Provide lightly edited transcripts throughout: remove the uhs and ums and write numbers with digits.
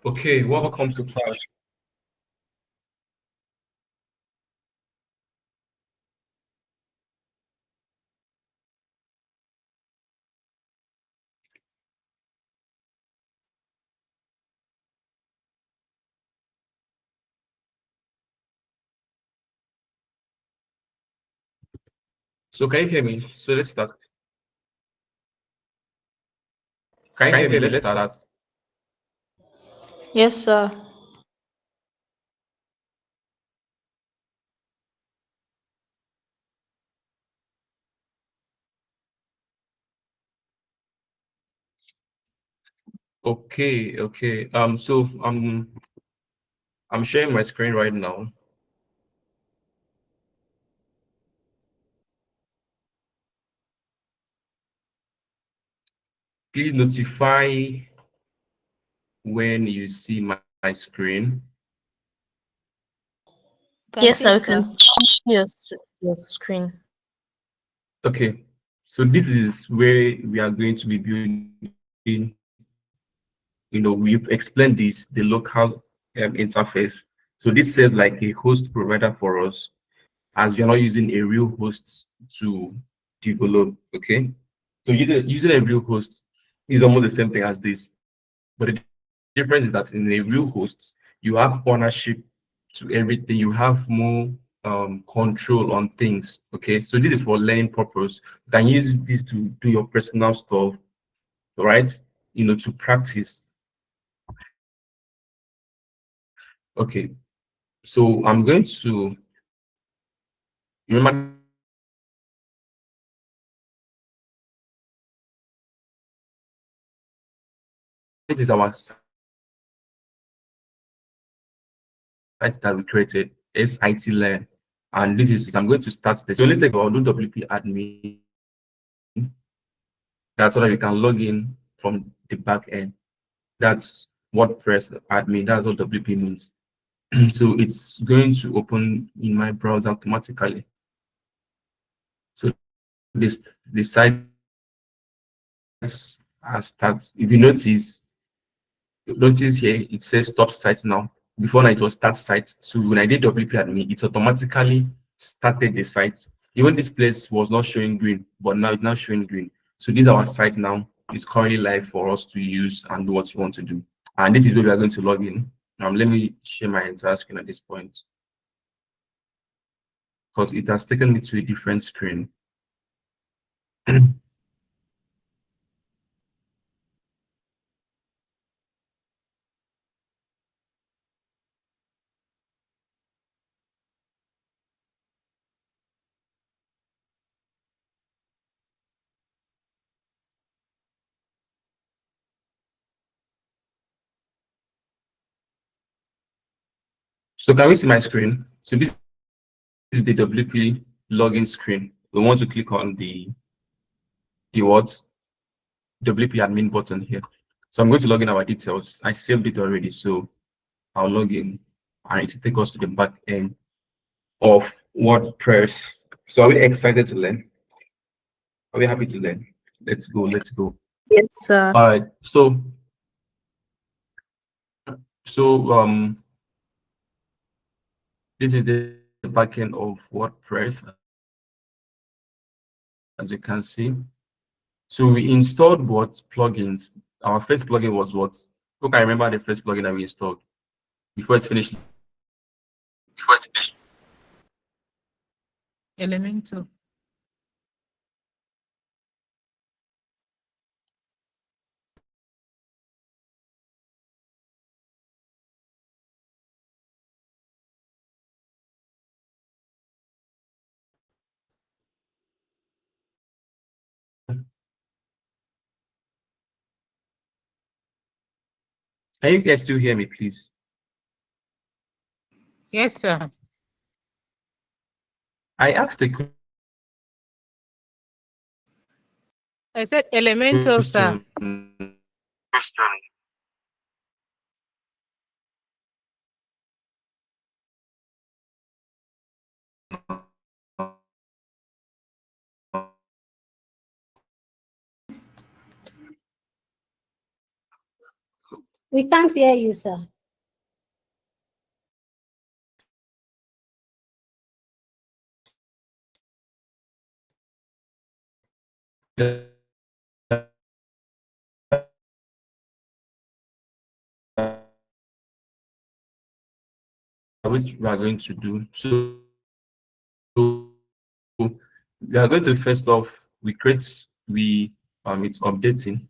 Okay, welcome to class. So can you hear me? So let's start. Can you hear me? Let's start. Yes, sir. Okay. So I'm sharing my screen right now. Please notify when you see my screen. Can Yes, see sir. it, We can sir. see your screen. Okay. So this is where we are going to be building. We've explained this, the local interface. So this serves like a host provider for us, as you're not using a real host to develop. Okay. So using a real host is almost the same thing as this. But the difference is that in a real host, you have ownership to everything. You have more control on things. Okay, so this is for learning purpose. You can use this to do your personal stuff, right? To practice. Okay, so I'm going to remember this is our site now. Before now it was start site. This is our site that we created, SIT Learn. And this is, I'm going to start this. So only take our WP admin. That's so that we can log in from the back end. That's WordPress admin. That's what WP means. So it's going to open in my browser automatically. So the sites are start. If you notice here it says stop site now. Before now it was start site. So when I did WP admin, it automatically started the site. Even this place was not showing green, but now it's now showing green. So this is our site now. It's currently live for us to use and do what you want to do. And this is where we are going to log in. Let me share my entire screen at this point because it has taken me to a different screen. So can we see my screen? So this is the WP login screen. We want to click on the what WP admin button here. So I'm going to log in our details. I saved it already, so I'll log in and it will take us to the back end of WordPress. So are we excited to learn? Are we happy to learn? Let's go, let's go. Yes, sir. All right. So this is the back end of WordPress, as you can see. So we installed what plugins. Our first plugin was what? Who can remember the first plugin that we installed before it's finished? Elemental. Can you guys still hear me, please? Yes, sir. I asked a I said elemental, sir. question. We can't hear you, sir. Which we are going to do. So we are going to first off it's updating.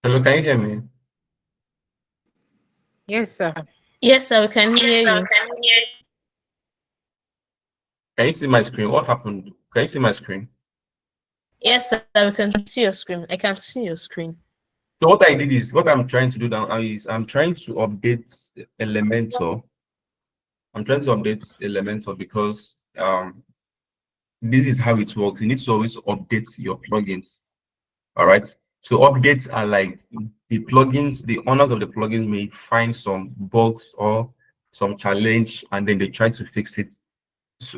Hello, can you hear me? Yes, sir. Yes, sir, we can hear you. Can you see my screen? What happened? Can you see my screen? Yes, sir, we can see your screen. I can see your screen. So what I did is what I'm trying to do now is I'm trying to update Elementor. I'm trying to update Elementor because this is how it works. You need to always update your plugins. All right. So updates are like the plugins, the owners of the plugins may find some bugs or some challenge, and then they try to fix it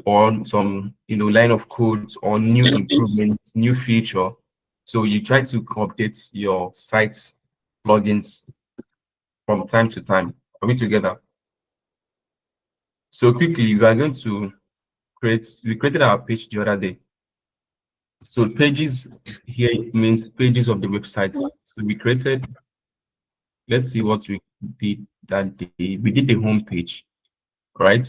on some line of codes or new improvements, new feature. So you try to update your site's plugins from time to time. Are we together? So quickly, we are going to we created our page the other day. So pages here means pages of the website. So we created, let's see what we did that day. We did the home page, right?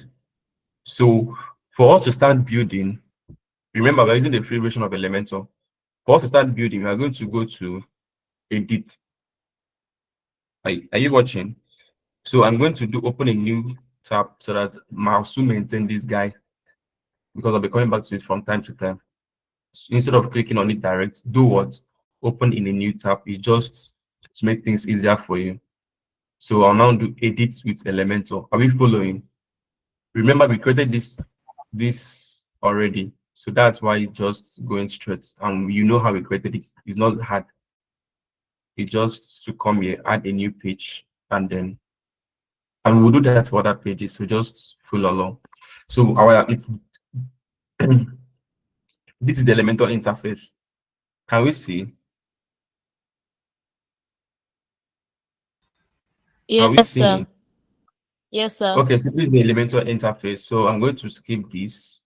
So for us to start building, remember we're using the free version of Elementor. For us to start building, we are going to go to edit. Are you watching? So I'm going to open a new tab so that I'll maintain this guy because I'll be coming back to it from time to time. So instead of clicking on it direct, do what? Open in a new tab. It's just to make things easier for you. So I'll now do edit with Elementor. Are we following? Remember, we created this already. So that's why it's just going straight. And you know how we created it. It's not hard. It's just to come here, add a new page, and we'll do that for other pages. So just follow along. So this is the Elementor interface. Can we see? Are we Yes, seeing? sir. Yes, sir. Okay, so this is the Elementor interface. So I'm going to skip this.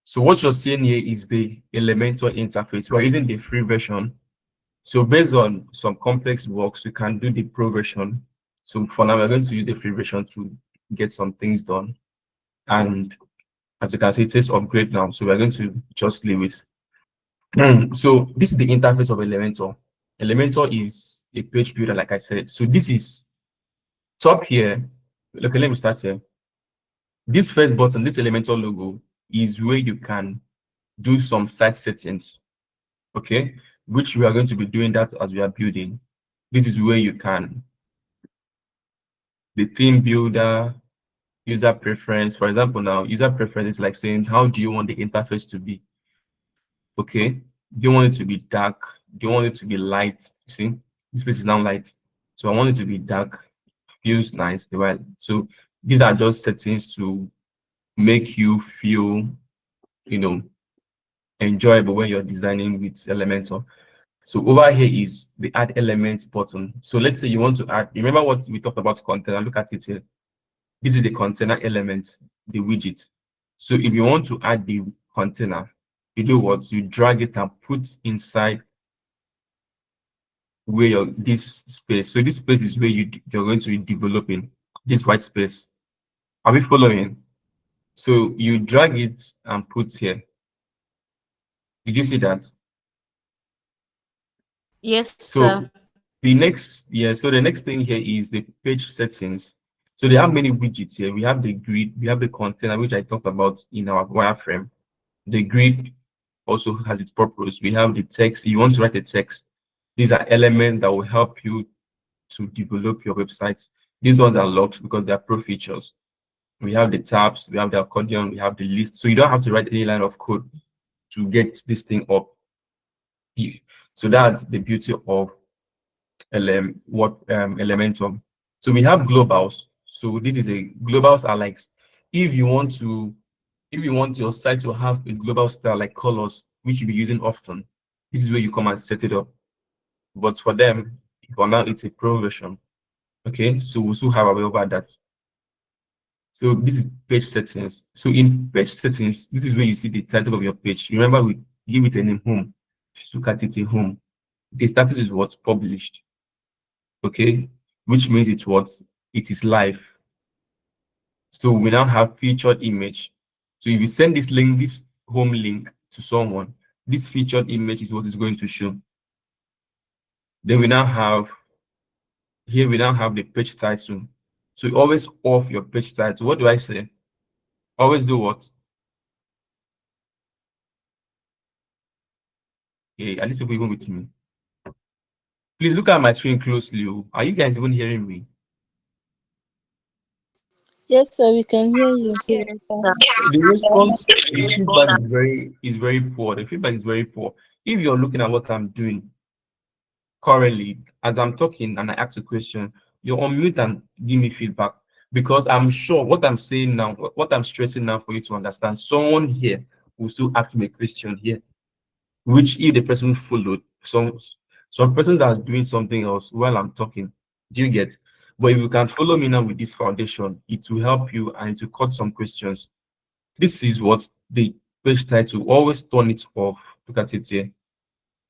So what you're seeing here is the Elementor interface. We're using the free version. So based on some complex works, we can do the pro version. So for now, we're going to use the free version to get some things done. And as you can see, it says upgrade now. So we're going to just leave it. So this is the interface of Elementor. Elementor is a page builder, like I said. So this is top here. Okay, let me start here. This first button, this Elementor logo, is where you can do some site settings, okay, which we are going to be doing that as we are building. This is where you can, the theme builder, user preference. For example, now user preference is like saying, how do you want the interface to be? Okay, do you want it to be dark? Do you want it to be light? You see, this place is now light. So I want it to be dark, feels nice, right? So these are just settings to make you feel, enjoyable when you're designing with Elementor. So over here is the add elements button. So let's say you want to add, remember what we talked about container, look at it here. This is the container element, the widget. So if you want to add the container, you do what? You drag it and put inside where this space. So this space is where you're going to be developing this white space. Are we following? So you drag it and put here. Did you see that? Yes, So sir. so the next thing here is the page settings. So they have many widgets here. We have the grid, we have the container, which I talked about in our wireframe, the grid, also has its purpose. We have the text. You want to write a text. These are elements that will help you to develop your websites. These ones are locked because they are pro features. We have the tabs, we have the accordion, we have the list. So you don't have to write any line of code to get this thing up. So that's the beauty of Elementor. So we have globals. So this is a globals are like if you want to if you want your site to have a global style like colors, which you'll be using often, this is where you come and set it up. But for them, for now, it's a pro version. Okay, so we'll still have aware about that. So this is page settings. So in page settings, this is where you see the title of your page. Remember, we give it a name home. Just look at it in home. The status is what's published. Okay, which means it is live. So we now have featured image. So if you send this link, this home link to someone, this featured image is what is going to show. Then we now have here we now have the page title. So you always off your page title. What do I say? Always do what? Okay, at least people even with me. Please look at my screen closely. Are you guys even hearing me? Yes, sir, we can hear you. The response, the feedback is very poor. The feedback is very poor. If you're looking at what I'm doing currently, as I'm talking and I ask a question, you're on mute and give me feedback because I'm sure what I'm saying now, what I'm stressing now for you to understand, someone here will still ask me a question here, which if the person followed, some persons are doing something else while I'm talking. Do you get? But if you can follow me now with this foundation, it will help you and it will cut some questions. This is what the page title, always turn it off. Look at it here.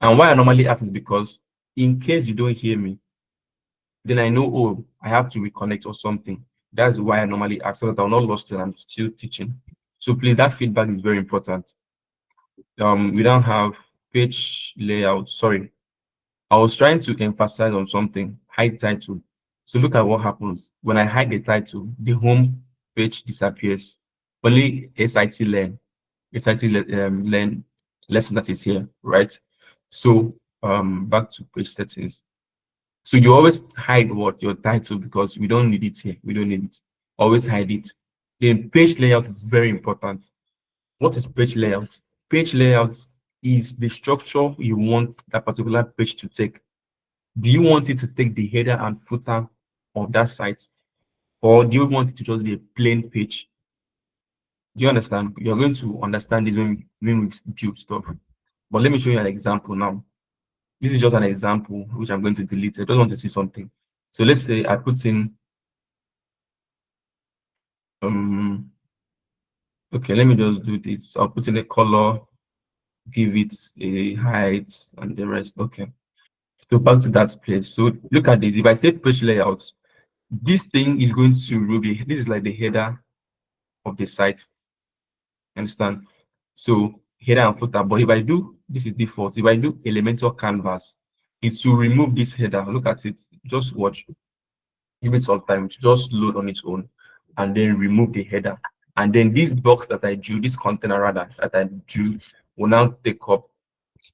And why I normally ask is because in case you don't hear me, then I know, oh, I have to reconnect or something. That's why I normally ask so that I'm not lost and I'm still teaching. So please, that feedback is very important. We don't have page layout. Sorry, I was trying to emphasize on something. Hide title. So look at what happens when I hide the title. The home page disappears. Only SIT learn lesson that is here, right? So back to page settings. So you always hide what your title because we don't need it here. We don't need it. Always hide it. Then page layout is very important. What is page layout? Page layout is the structure you want that particular page to take. Do you want it to take the header and footer of that site, or do you want it to just be a plain page? Do you understand? You're going to understand this when we build stuff. But let me show you an example now. This is just an example which I'm going to delete. I just want to see something. So let's say I put in okay, let me just do this. I'll put in a color, give it a height, and the rest. Okay. So back to that place. So look at this. If I say page layout, this thing is going to Ruby. This is like the header of the site. Understand? So header and footer. But if I do, this is default. If I do Elementor canvas, it will remove this header. Look at it. Just watch. Give it some time to just load on its own, and then remove the header. And then this box that I drew, this container rather that I drew, will now take up,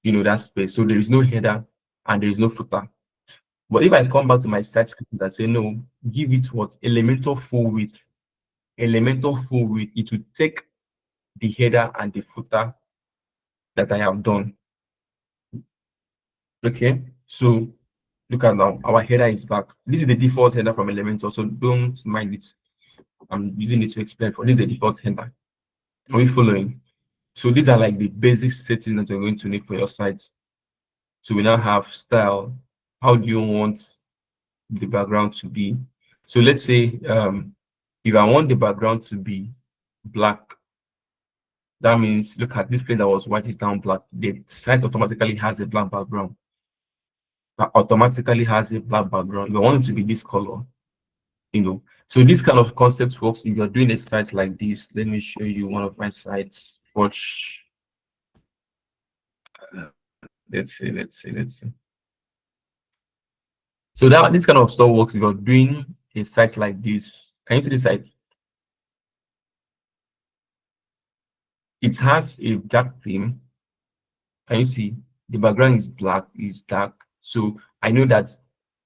that space. So there is no header and there is no footer. But if I come back to my site settings and say no, give it what Elementor full width. Elementor full width, it will take the header and the footer that I have done. Okay, so look at now, our header is back. This is the default header from Elementor, so don't mind it. I'm using it to explain for this is the default header. Are we following? So these are like the basic settings that you're going to need for your site. So we now have style. How do you want the background to be? So let's say if I want the background to be black, that means look at this place that was white is now black. The site automatically has a black background. That automatically has a black background. You want it to be this color, So this kind of concept works if you're doing a site like this. Let me show you one of my sites. Watch. Let's see. So that this kind of stuff works if you're doing a site like this. Can you see the site? It has a dark theme Can you see the background is black, is dark? So I know that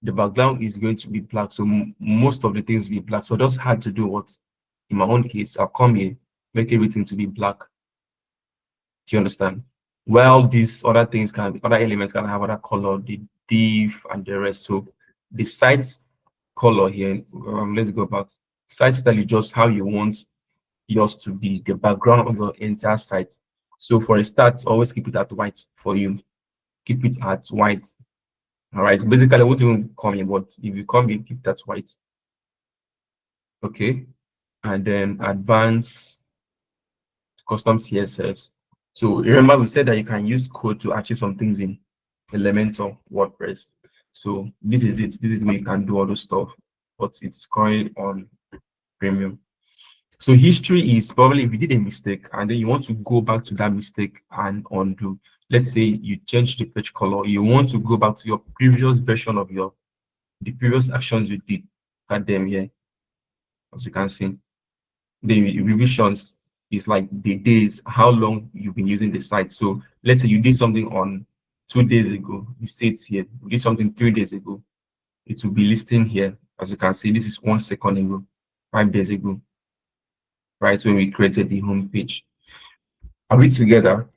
the background is going to be black. So most of the things will be black. So I just had to do what, in my own case, I'll come here, make everything to be black. Do you understand? Well, these other things can, other elements can have other color, the div and the rest. So the site color here, let's go back. Site style is just how you want yours to be, the background of your entire site. So for a start, always keep it at white for you. Keep it at white. All right. Basically, I won't even come in, but if you come in, keep that white. Okay. And then advanced custom CSS. So remember, we said that you can use code to achieve some things in Elementor WordPress. So this is it. This is where you can do all those stuff, but it's currently on premium. So history is probably if you did a mistake and then you want to go back to that mistake and undo. Let's say you change the page color, you want to go back to your previous version of the previous actions you did at them here. As you can see, the revisions is like the days, how long you've been using the site. So let's say you did something on 2 days ago, you see it here. You did something 3 days ago, it will be listing here. As you can see, this is 1 second ago, 5 days ago, right? When we created the home page. Are we together?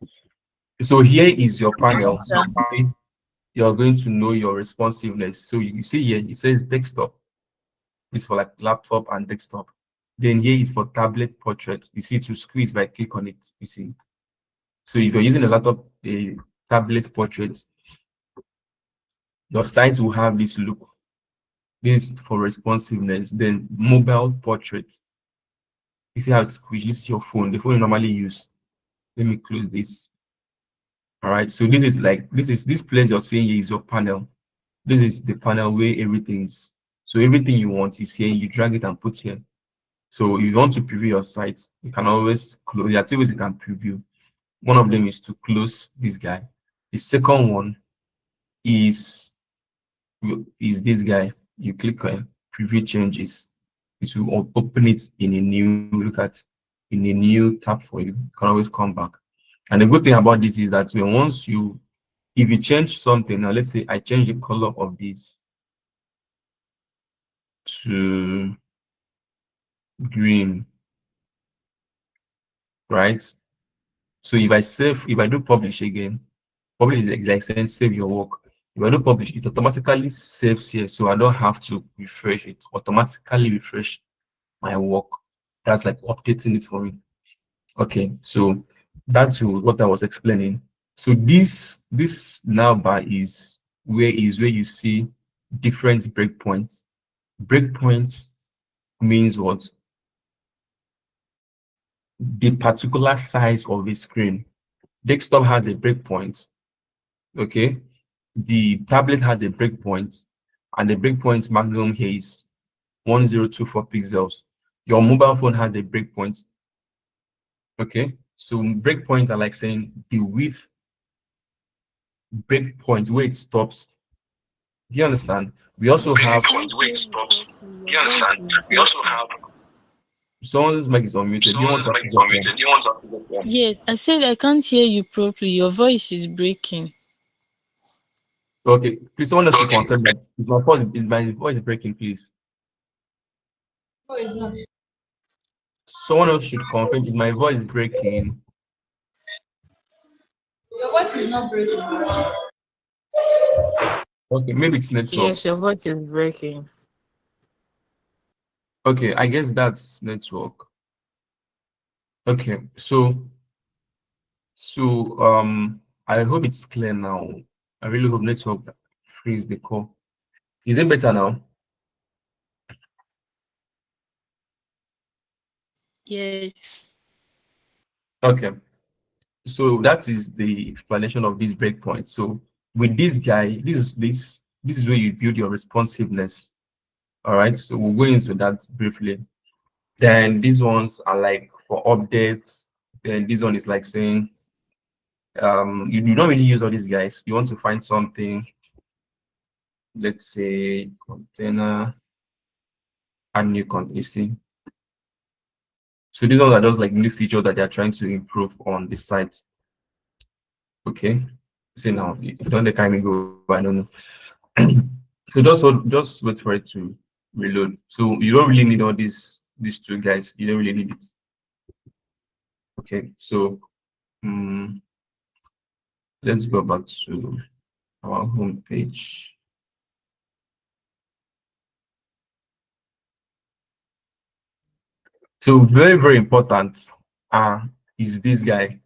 So here is your panel. Yes, sir. You're going to know your responsiveness. So you see here, it says desktop. It's for like laptop and desktop. Then here is for tablet portrait. You see to squeeze by click on it, you see. So if you're using a laptop, a tablet portrait, your site will have this look. This is for responsiveness. Then mobile portraits. You see how it squeezes your phone, the phone you normally use. Let me close this. All right, so this is like this place you're seeing here is your panel. This is the panel where everything is. So everything you want is here. You drag it and put here. So if you want to preview your site, you can always close. There are 2 ways you can preview. One of them is to close this guy. The second one is this guy. You click on preview changes. It will open it in a new in a new tab for you. You can always come back. And the good thing about this is that when once you, if you change something, now let's say I change the color of this to green, right? So if I do publish again, publish is like saying save your work. If I do publish, it automatically saves here, so I don't have to refresh it. Automatically refresh my work. That's like updating it for me. Okay, so that's what I was explaining. So this now bar is where you see different breakpoints. Breakpoints means what? The particular size of the screen. Desktop has a breakpoint. Okay, the tablet has a breakpoint, and the breakpoint maximum here is 1024 pixels. Your mobile phone has a breakpoint. Okay, so breakpoints are like saying the width breakpoint where it stops. Do you understand? We also have Where it stops. Do you understand? We also have someone's mic is unmuted. Do you want someone's to mic is unmuted. Do you want to get one? Yes, I said I can't hear you properly. Your voice is breaking. Okay, please someone else should Okay. confirm that. Is my voice breaking, please? Someone else should confirm, is my voice breaking? Your voice is not breaking. Okay, maybe it's network. Yes, your voice is breaking. Okay, I guess that's network. Okay, so I hope it's clear now. I really hope network frees the call. Is it better now? Yes. Okay, so that is the explanation of this breakpoint. So with this guy, this is where you build your responsiveness. All right, so we'll go into that briefly. Then these ones are like for updates. Then this one is like saying you don't really use all these guys. You want to find something, let's say container, add new content. You see, so these ones are just like new features that they're trying to improve on the site. Okay. See now, you don't let me go. I don't know. So just wait for it to reload. So you don't really need all these two guys. You don't really need it. Okay. So let's go back to our home page. So very, very important is this guy.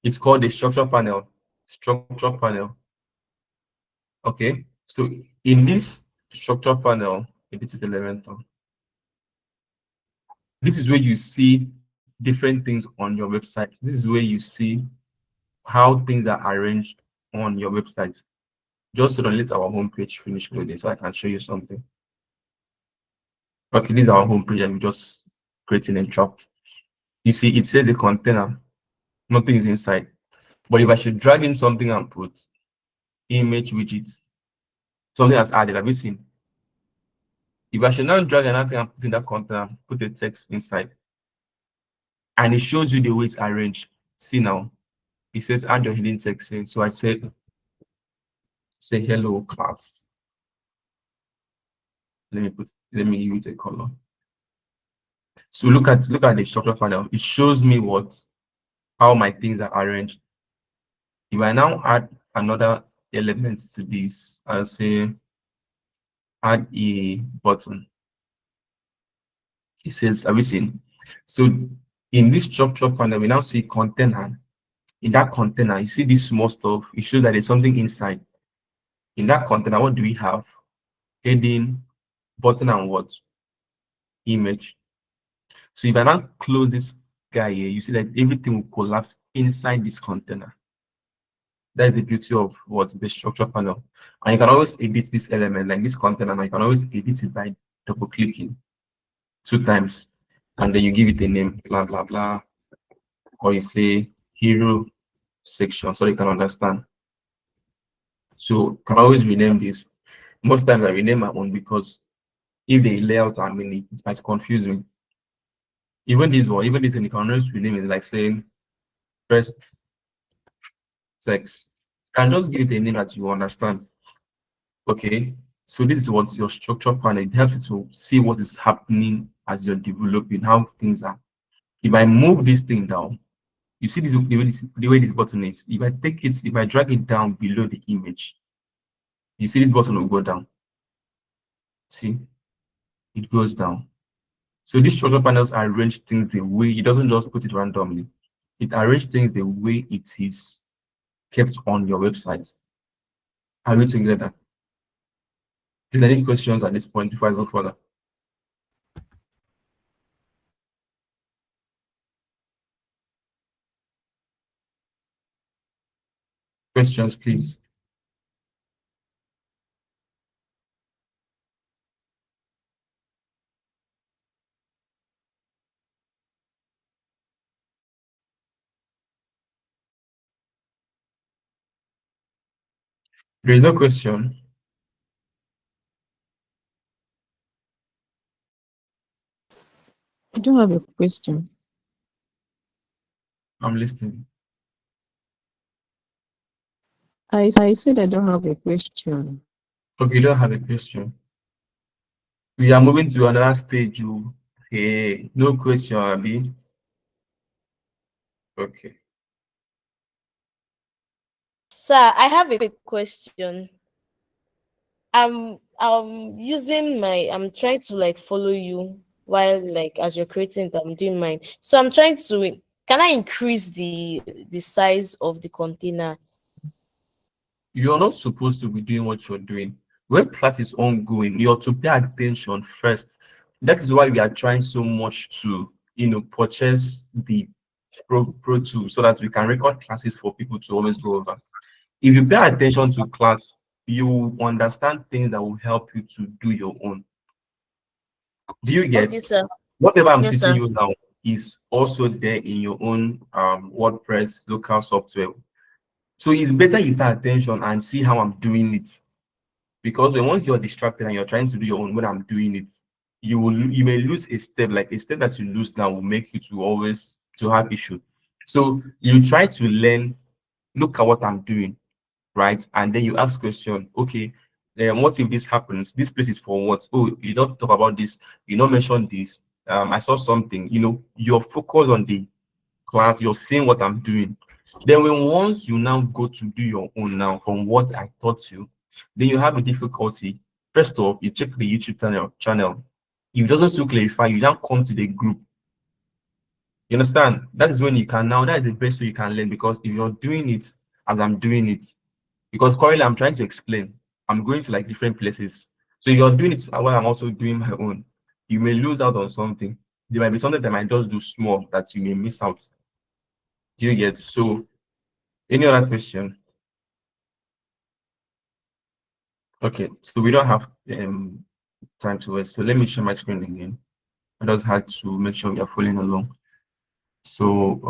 It's called the structure panel. Structure panel. Okay. So in this structure panel, edited Elementor, this is where you see different things on your website. This is where you see how things are arranged on your website. Just so let our homepage finish loading so I can show you something. Okay, this is our homepage and we just creating a draft. You see, it says a container, nothing is inside. But if I should drag in something and put image widgets, something has added, have you seen? If I should now drag another thing and put in that container, put the text inside, and it shows you the way it's arranged. See now, it says add your hidden text in. So I said, say hello class. Let me use a color. So look at the structure panel. It shows me how my things are arranged. If I now add another element to this, I'll say add a button. It says, have you seen? So in this structure panel, we now see container. In that container, you see this small stuff. It shows that there's something inside. In that container, what do we have? Heading, button, and what? Image. So if I now close this guy here, you see that everything will collapse inside this container. That's the beauty of the structure panel. And you can always edit this element, like this container, and you can always edit it by double clicking 2 times. And then you give it a name, blah, blah, blah. Or you say hero section so you can understand. So you can always rename this. Most times I rename my own because if the layout are many, it might confuse me. Even this one, even this one, you can always rename it like saying first text. You can just give it a name that you understand. Okay. So this is what your structure panel. It helps you to see what is happening as you're developing, how things are. If I move this thing down, you see the way this button is. If I take it, if I drag it down below the image, you see this button will go down. See, it goes down. So these structure panels arrange things the way it doesn't just put it randomly. It arranges things the way it is kept on your website. Are we together? Is there any questions at this point before I go further? Questions, please. There is no question. I don't have a question. I'm listening. I said I don't have a question. Okay, you don't have a question. We are moving to another stage. Hey, no question, Abby. Okay. Sir, I have a quick question. I'm I'm trying to like follow you while like as you're creating it, I'm doing mine. So I'm trying to, can I increase the size of the container? You're not supposed to be doing what you're doing. When class is ongoing, you're to pay attention first. That is why we are trying so much to, purchase the Pro Tool so that we can record classes for people to always go over. If you pay attention to class, you will understand things that will help you to do your own. Do you get? Okay, sir. Whatever I'm Yes, teaching sir. you now is also there in your own WordPress local software. So it's better you pay attention and see how I'm doing it. Because once you're distracted and you're trying to do your own when I'm doing it, you may lose a step. Like a step that you lose now will make you to always to have issue. So you try to learn look at what I'm doing, right? And then you ask question, okay, what if this happens? This place is for what? Oh, you don't talk about this, you don't mention this. I saw something, you're focused on the class, you're seeing what I'm doing. Then when once you now go to do your own now from what I taught you, then you have a difficulty. First off, you check the YouTube channel. If it doesn't still clarify, you now come to the group. You understand? That is when you can now, that is the best way you can learn, because if you're doing it as I'm doing it, because currently I'm trying to explain, I'm going to like different places. So if you're doing it while I'm also doing my own, you may lose out on something. There might be something that I might just do small that you may miss out. Do you get? So any other question? Okay, so we don't have time to waste. So let me share my screen again. I just had to make sure we are following along. So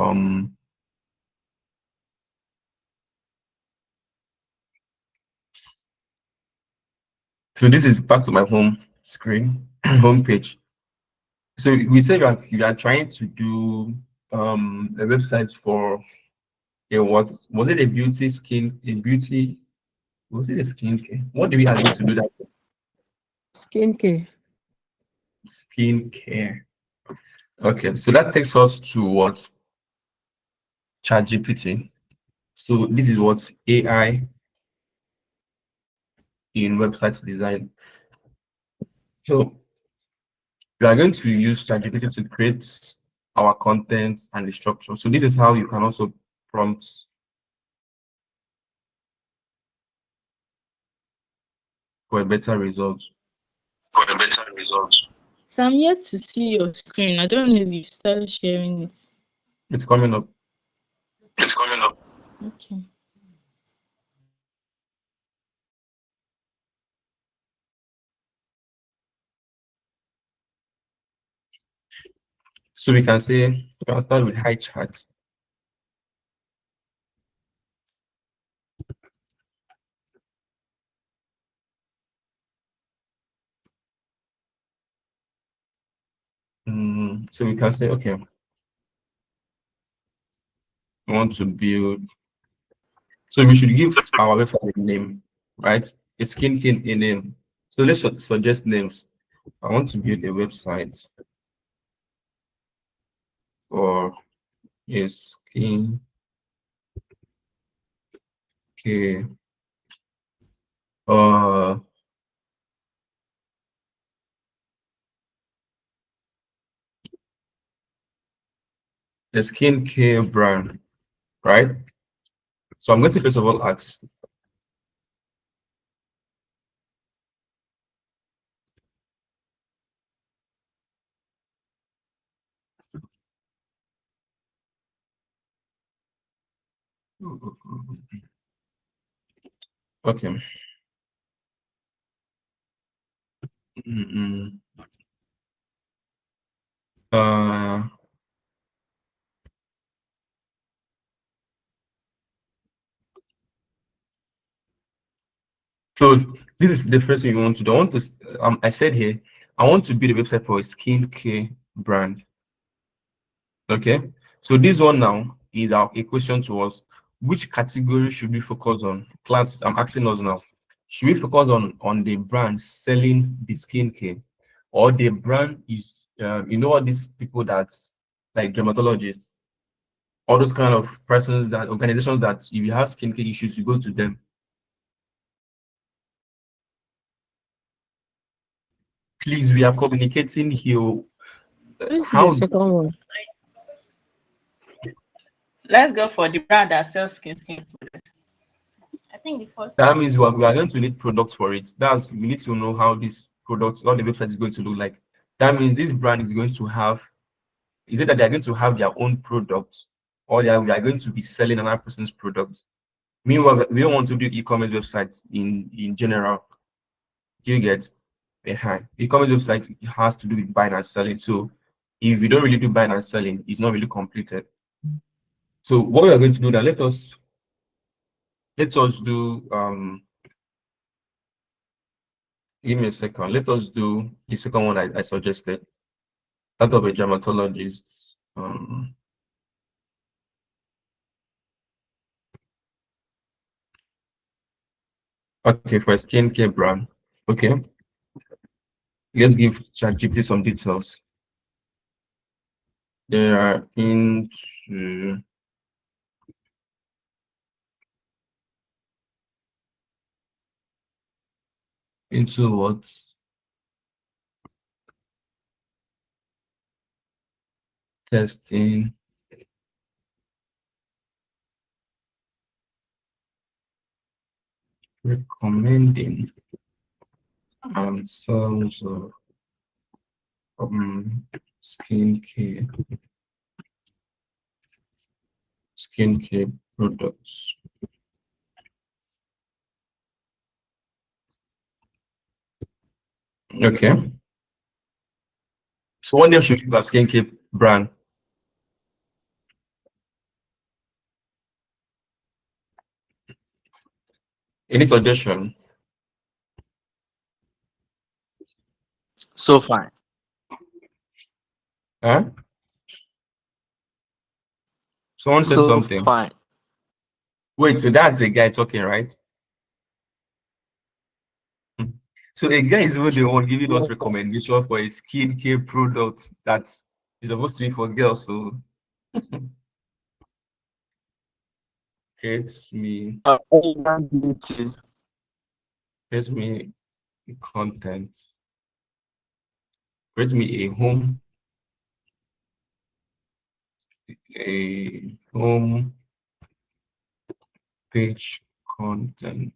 so this is back to my home screen, home page. So we said you are trying to do a website for what was it, a beauty skin, a beauty, was it a skincare? What do we agree to do that? Skincare. Skincare. Okay, so that takes us to what? ChatGPT. So this is what AI in website design. So we are going to use ChatGPT to create our content and the structure. So this is how you can also prompt for a better result. So I'm yet to see your screen. I don't know if you started sharing it. It's coming up. Okay. So we can say, we can start with high chat. So we can say, okay, we want to build. So we should give our website a name, right? A skincare name. So let's suggest names. I want to build a website for a skincare uh a skincare brand, right? So I'm going to first of all ask, okay. Mm, uh so this is the first thing you want to do. I want to I said here, I want to build a website for a skincare brand. Okay, so this one now is a question to us. Which category should we focus on? Class, I'm asking us now. Should we focus on the brand selling the skincare, or the brand is all these people that like dermatologists, all those kind of persons, that organizations that if you have skincare issues, you go to them. Please, we are communicating here. Let's do the How second one. Let's go for the brand that sells skin products. I think the first that one. means we are going to need products for it. That's we need to know how this products, how the website is going to look like. That means this brand is going to have, is it that they're going to have their own product, or we are going to be selling another person's product? Meanwhile, we don't want to do e-commerce websites in general. Do you get behind? E-commerce website has to do with buying and selling. So if we don't really do buying and selling, it's not really completed. So what we are going to do now, let us do give me a second. Let us do the second one I suggested. That of a dermatologist. Okay, for a skincare brand. Okay, let's give ChatGPT some details. They are into what? Testing, recommending, and sales of skincare skincare products. Okay. So what name should we give a skincare brand? Any suggestion? So fine. Huh? Someone said So something. fine. Wait, so that's a guy talking, right? Hmm. So a guy is even the one giving us recommendation for a skincare product that is supposed to be for girls. So it's me. Availability. Here's me content. Here's me a home page content.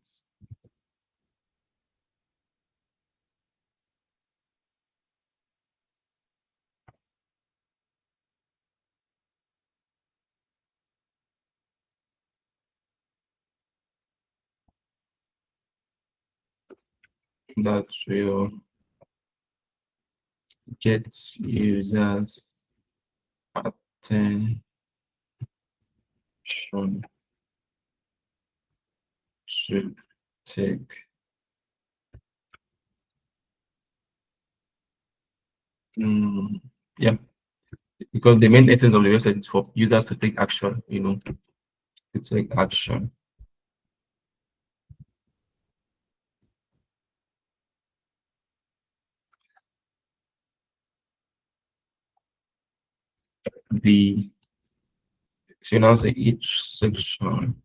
That will get users attention to take yeah, because the main essence of the website is for users to take action, to take action. The so now say each section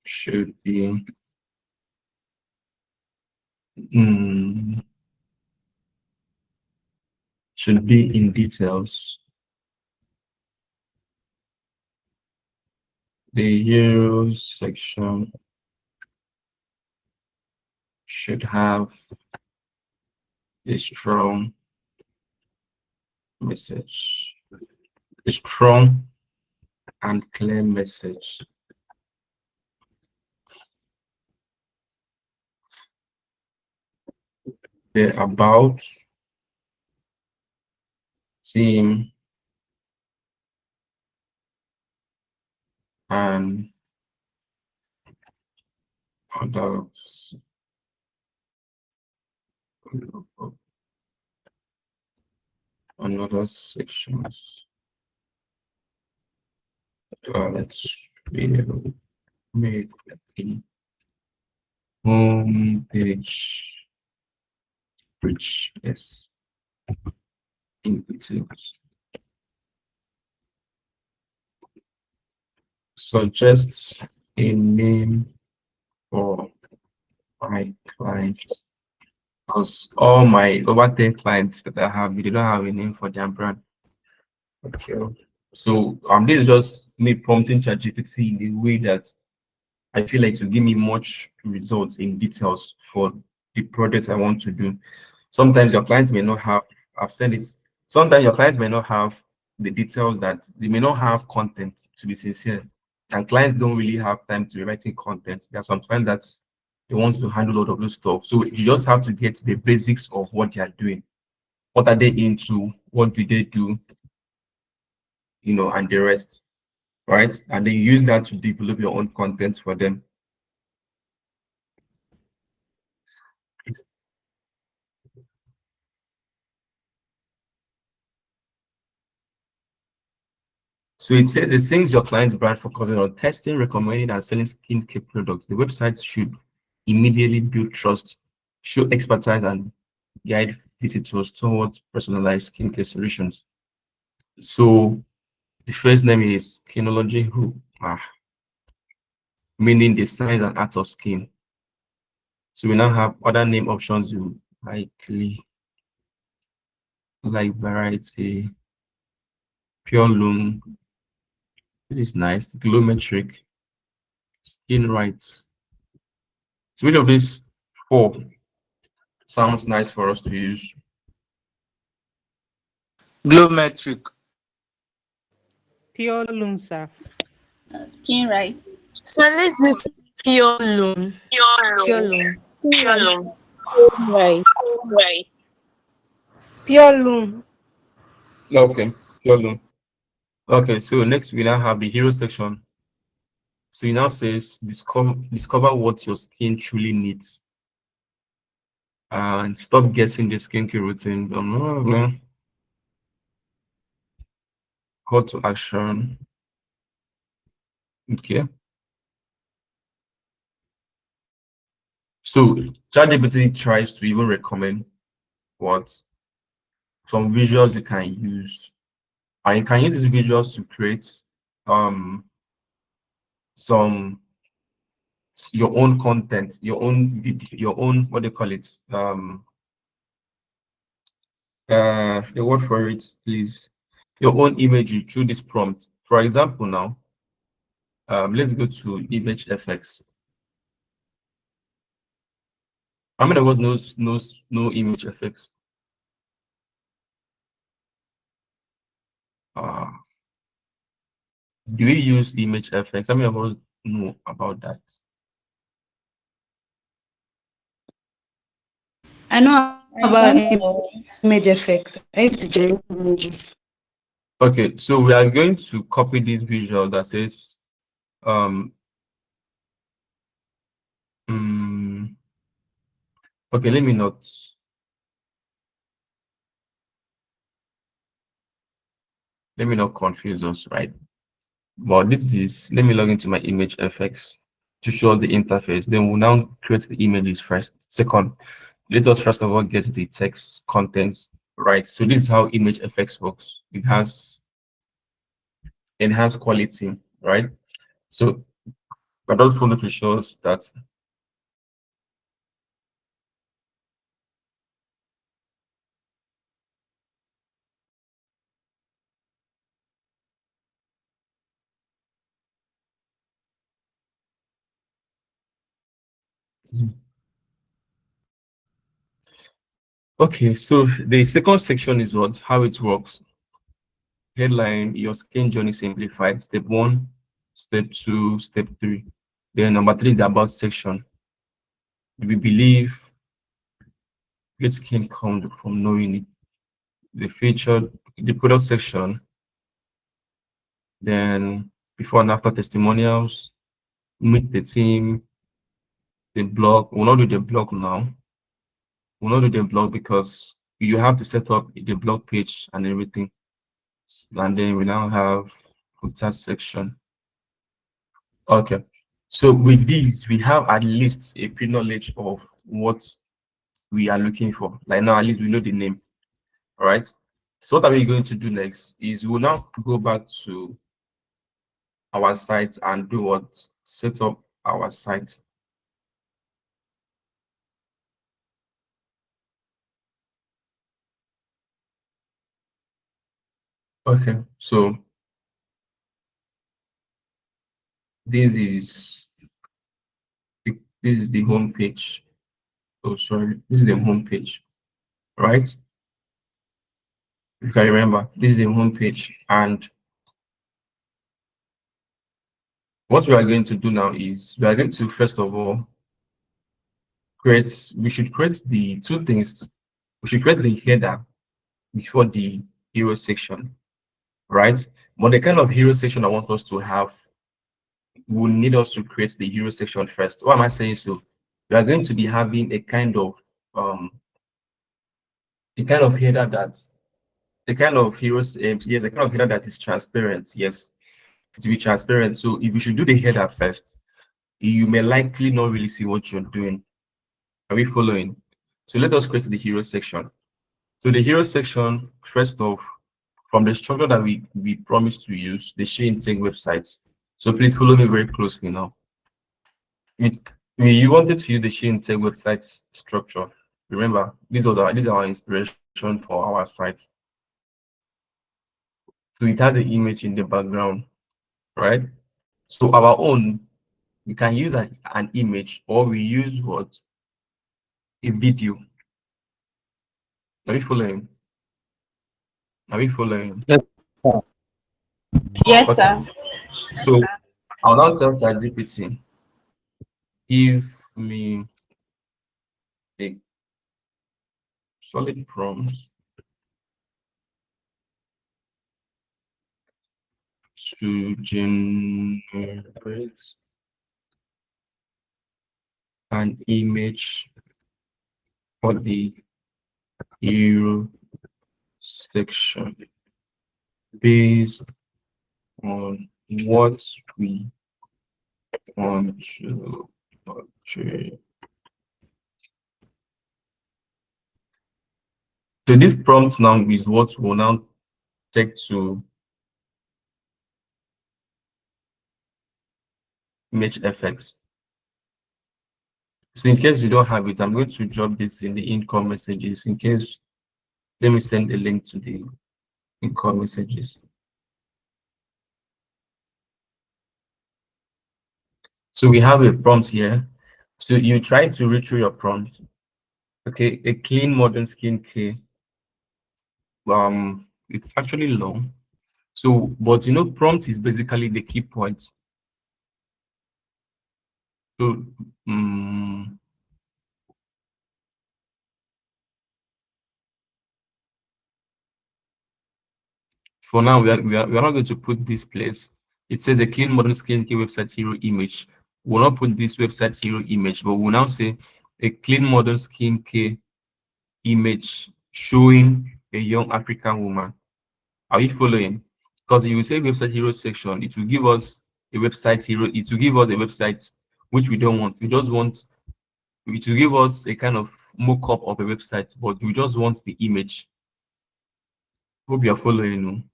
should be should be in details. The hero section should have a strong message, a strong and clear message. The about team and others another sections. Let's make a home page rich, yes, in details. Suggests a name for my clients. Because all my over 10 clients that I have, they don't have a name for their brand. Okay. So this is just me prompting ChatGPT in a way that I feel like to give me much results in details for the projects I want to do. Sometimes your clients may not have, I've said it, sometimes your clients may not have the details, that they may not have content, to be sincere. And clients don't really have time to be writing content. There are some clients that they want to handle a lot of those stuff. So you just have to get the basics of what they are doing. What are they into? What do they do? And the rest, right? And then you use that to develop your own content for them. So it says it sings your client's brand focusing on testing, recommending, and selling skincare products. The website should immediately build trust, show expertise, and guide visitors towards personalized skincare solutions. So the first name is Skinology Who, meaning the science and art of skin. So we now have other name options you likely like variety, pure loom. This is nice. Glowmetric, skin rights. So which of these four sounds nice for us to use? Glowmetric. Pure loom, sir. Skin right. So let's use pure loom. Pure loom. Right. Pure loom. Okay, pure loom. Okay, so next we now have the hero section. So it now says discover what your skin truly needs. And stop guessing the skincare routine. Call to action. Okay. So ChatGPT tries to even recommend what some visuals you can use. And you can use these visuals to create some your own content, your own video, your own what do you call it? The word for it, please. Your own imagery through this prompt. For example, now let's go to image effects. How many of us knows no image effects? Uh, do we use image effects? How many of us know about that? I know I about don't know. image effects. I used to generate images. Okay, so we are going to copy this visual that says okay, let me not confuse us, right? But this is, let me log into my image effects to show the interface. Then we'll now create the images first. Second, let us first of all get the text contents right. So this is how image effects works. It has enhanced quality, right? So I don't want to show us that. Okay, so the second section is what how it works. Headline: your skin journey simplified. Step 1, step 2, step 3. Then number 3, the about section. We believe great skin comes from knowing it. The featured, the product section. Then before and after testimonials, meet the team, the blog. We'll not do the blog now. We'll not do the blog because you have to set up the blog page and everything. And then we now have footer section. Okay. So with these, we have at least a pre-knowledge of what we are looking for. Like now, at least we know the name. All right. So what are we going to do next is we'll now go back to our site and do what? Set up our site. Okay, so this is the home page. Oh, sorry, this is the home page, right? You can remember this is the home page, and what we are going to do now is we are going to first of all we should create the two things. We should create the header before the hero section, right? But the kind of hero section I want us to have will need us to create the hero section first. Why am I saying so? We are going to be having a kind of header that the kind of heroes yes, a kind of header that is transparent, yes. to be transparent. So if you should do the header first, you may likely not really see what you're doing. Are we following? So let us create the hero section. So the hero section, first off, from the structure that we promised to use, the She-Intech websites. So please follow me very closely now. You wanted to use the She-Intech website structure. Remember, these are our inspiration for our site. So it has an image in the background, right? So our own, we can use an image, or we use what? A video. Are we following? Are we following? Yes, sir. Yes, Okay. sir. So I'll now tell ChatGPT, give me a solid prompt to generate an image for the hero section based on what we want to portray. So this prompt now is what we'll now take to image effects. So in case you don't have it, I'm going to drop this in the income messages. In case, let me send a link to the income messages. So we have a prompt here. So you try to read through your prompt. Okay, a clean modern skincare. It's actually long. So, but prompt is basically the key point. So, for now, we are not going to put this place. It says a clean modern skincare website hero image. We'll not put this website hero image, but we'll now say a clean modern skincare image showing a young African woman. Are you following? Because if you say website hero section, it will give us a website hero. It will give us a website which we don't want. We just want. It will give us a kind of mock-up of a website, but we just want the image. Hope you are following.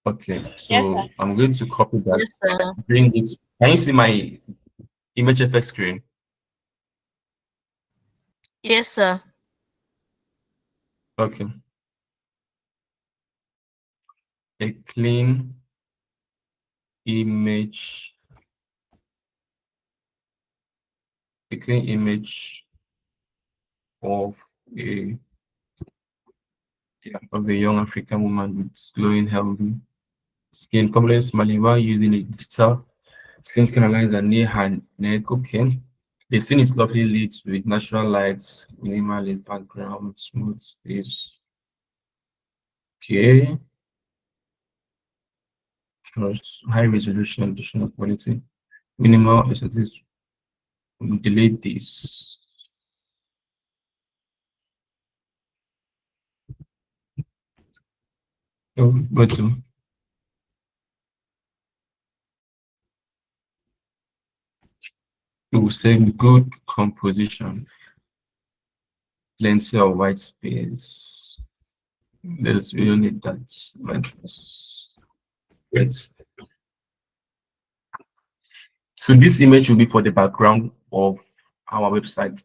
Okay, Yes, sir. so I'm going to copy that. Yes, sir. Bring it. Can you see my image effect screen? Yes, sir. Okay. A clean image. A clean image of a young African woman with glowing healthy skin. Complex Maliva using a digital skin analyzer near her neck. Okay. The scene is lovely lit with natural lights, minimalist background, smooth space. Okay. High resolution, additional quality, minimal aesthetics. Delete this. Oh, go to. It will say good composition, plenty of white space. There's we don't need that. Great. So this image will be for the background of our website.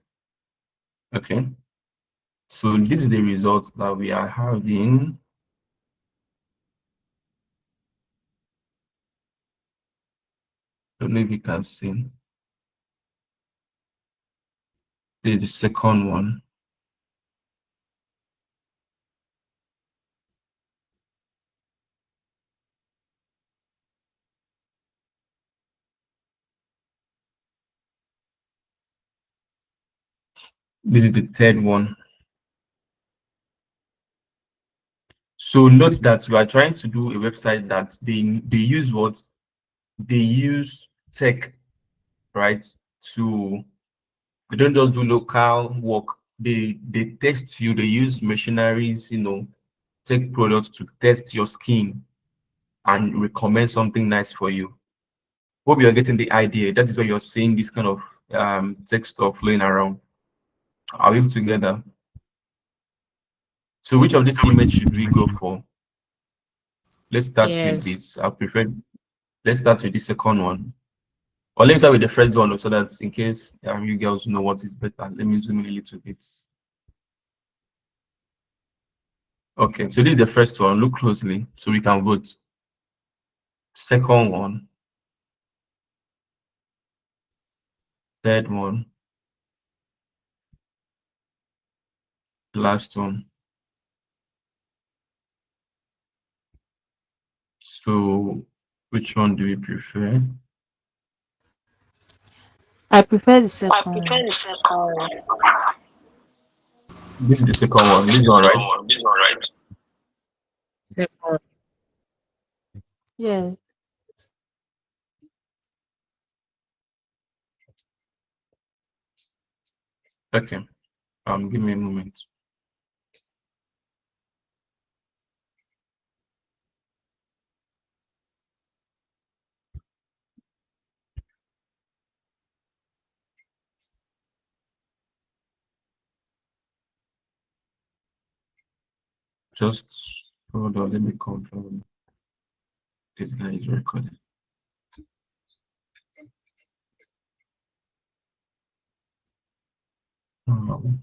Okay. So this is the result that we are having. Don't know if you can see. This is the second one. This is the third one. So note that we are trying to do a website that they use what? They use tech, right? To they don't just do local work. They test you, they use machineries, tech products to test your skin and recommend something nice for you. Hope you're getting the idea. That is why you're seeing this kind of tech stuff flowing around. Are we together? So which of this image should we go for? Let's start with Yes. this. I prefer, let's start with the second one. Or let me start with the first one so that in case you girls know what is better. Let me zoom in a little bit. Okay, so this is the first one. Look closely so we can vote. Second one. Third one. Last one. So which one do you prefer? I prefer the I second prefer one. the second one. This is the second one. This one, right? This one, right? Second. Yes. Okay. Give me a moment. Just hold on. Let me confirm. This guy is recording. Um,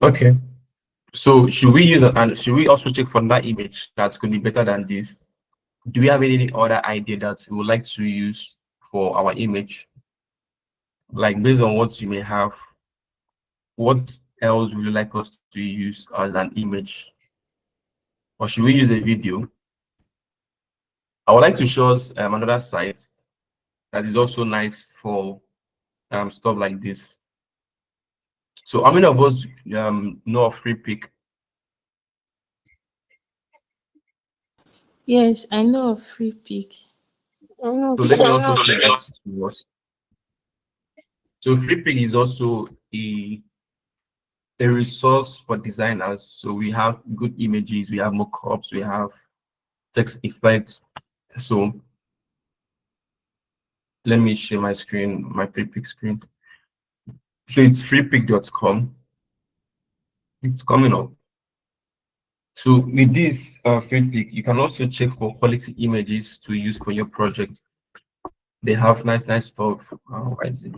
okay. So should we use and should we also check for that image that's going to be better than this? Do we have any other idea that we would like to use for our image? Like based on what you may have, what else would you like us to use as an image? Or should we use a video? I would like to show us another site that is also nice for stuff like this. So how many of us know of free pick? Yes, I know of free pick. So let me also share that to us. So free pick is also a resource for designers. So we have good images, we have mockups, we have text effects. So let me share my screen, my free pick screen. So it's freepick.com. It's coming up. So with this free pick, you can also check for quality images to use for your project. They have nice stuff. Why is it?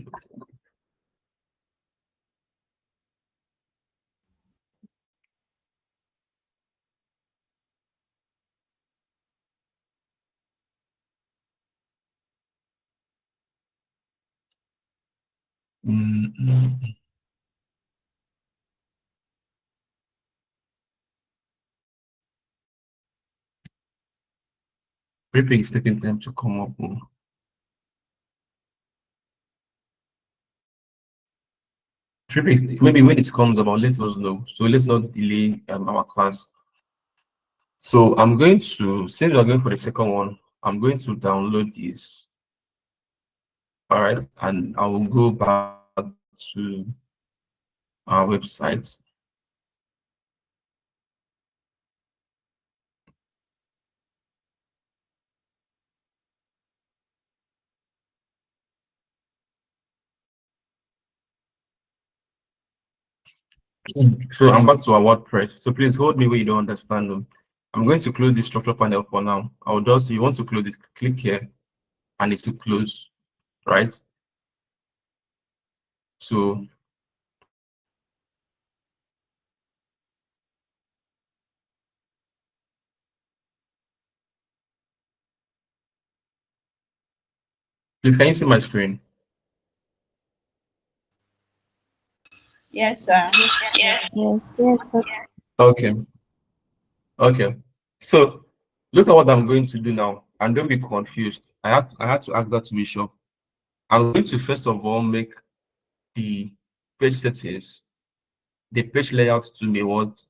Free pick is taking time to come up. Free pick, maybe when it comes about, let us know. So let's not delay our class. So I'm going to, since we're going for the second one, I'm going to download this. All right, and I will go back to our website. So I'm back to our WordPress. So please hold me where you don't understand them. I'm going to close the structure panel for now. I'll just, you want to close it, click here, and it's to close, right? So please, can you see my screen? Yes, sir. Yes, yes, sir. Okay. Okay. So look at what I'm going to do now, and don't be confused. I had to ask that to be sure. I'm going to first of all make the page settings, the page layout to be what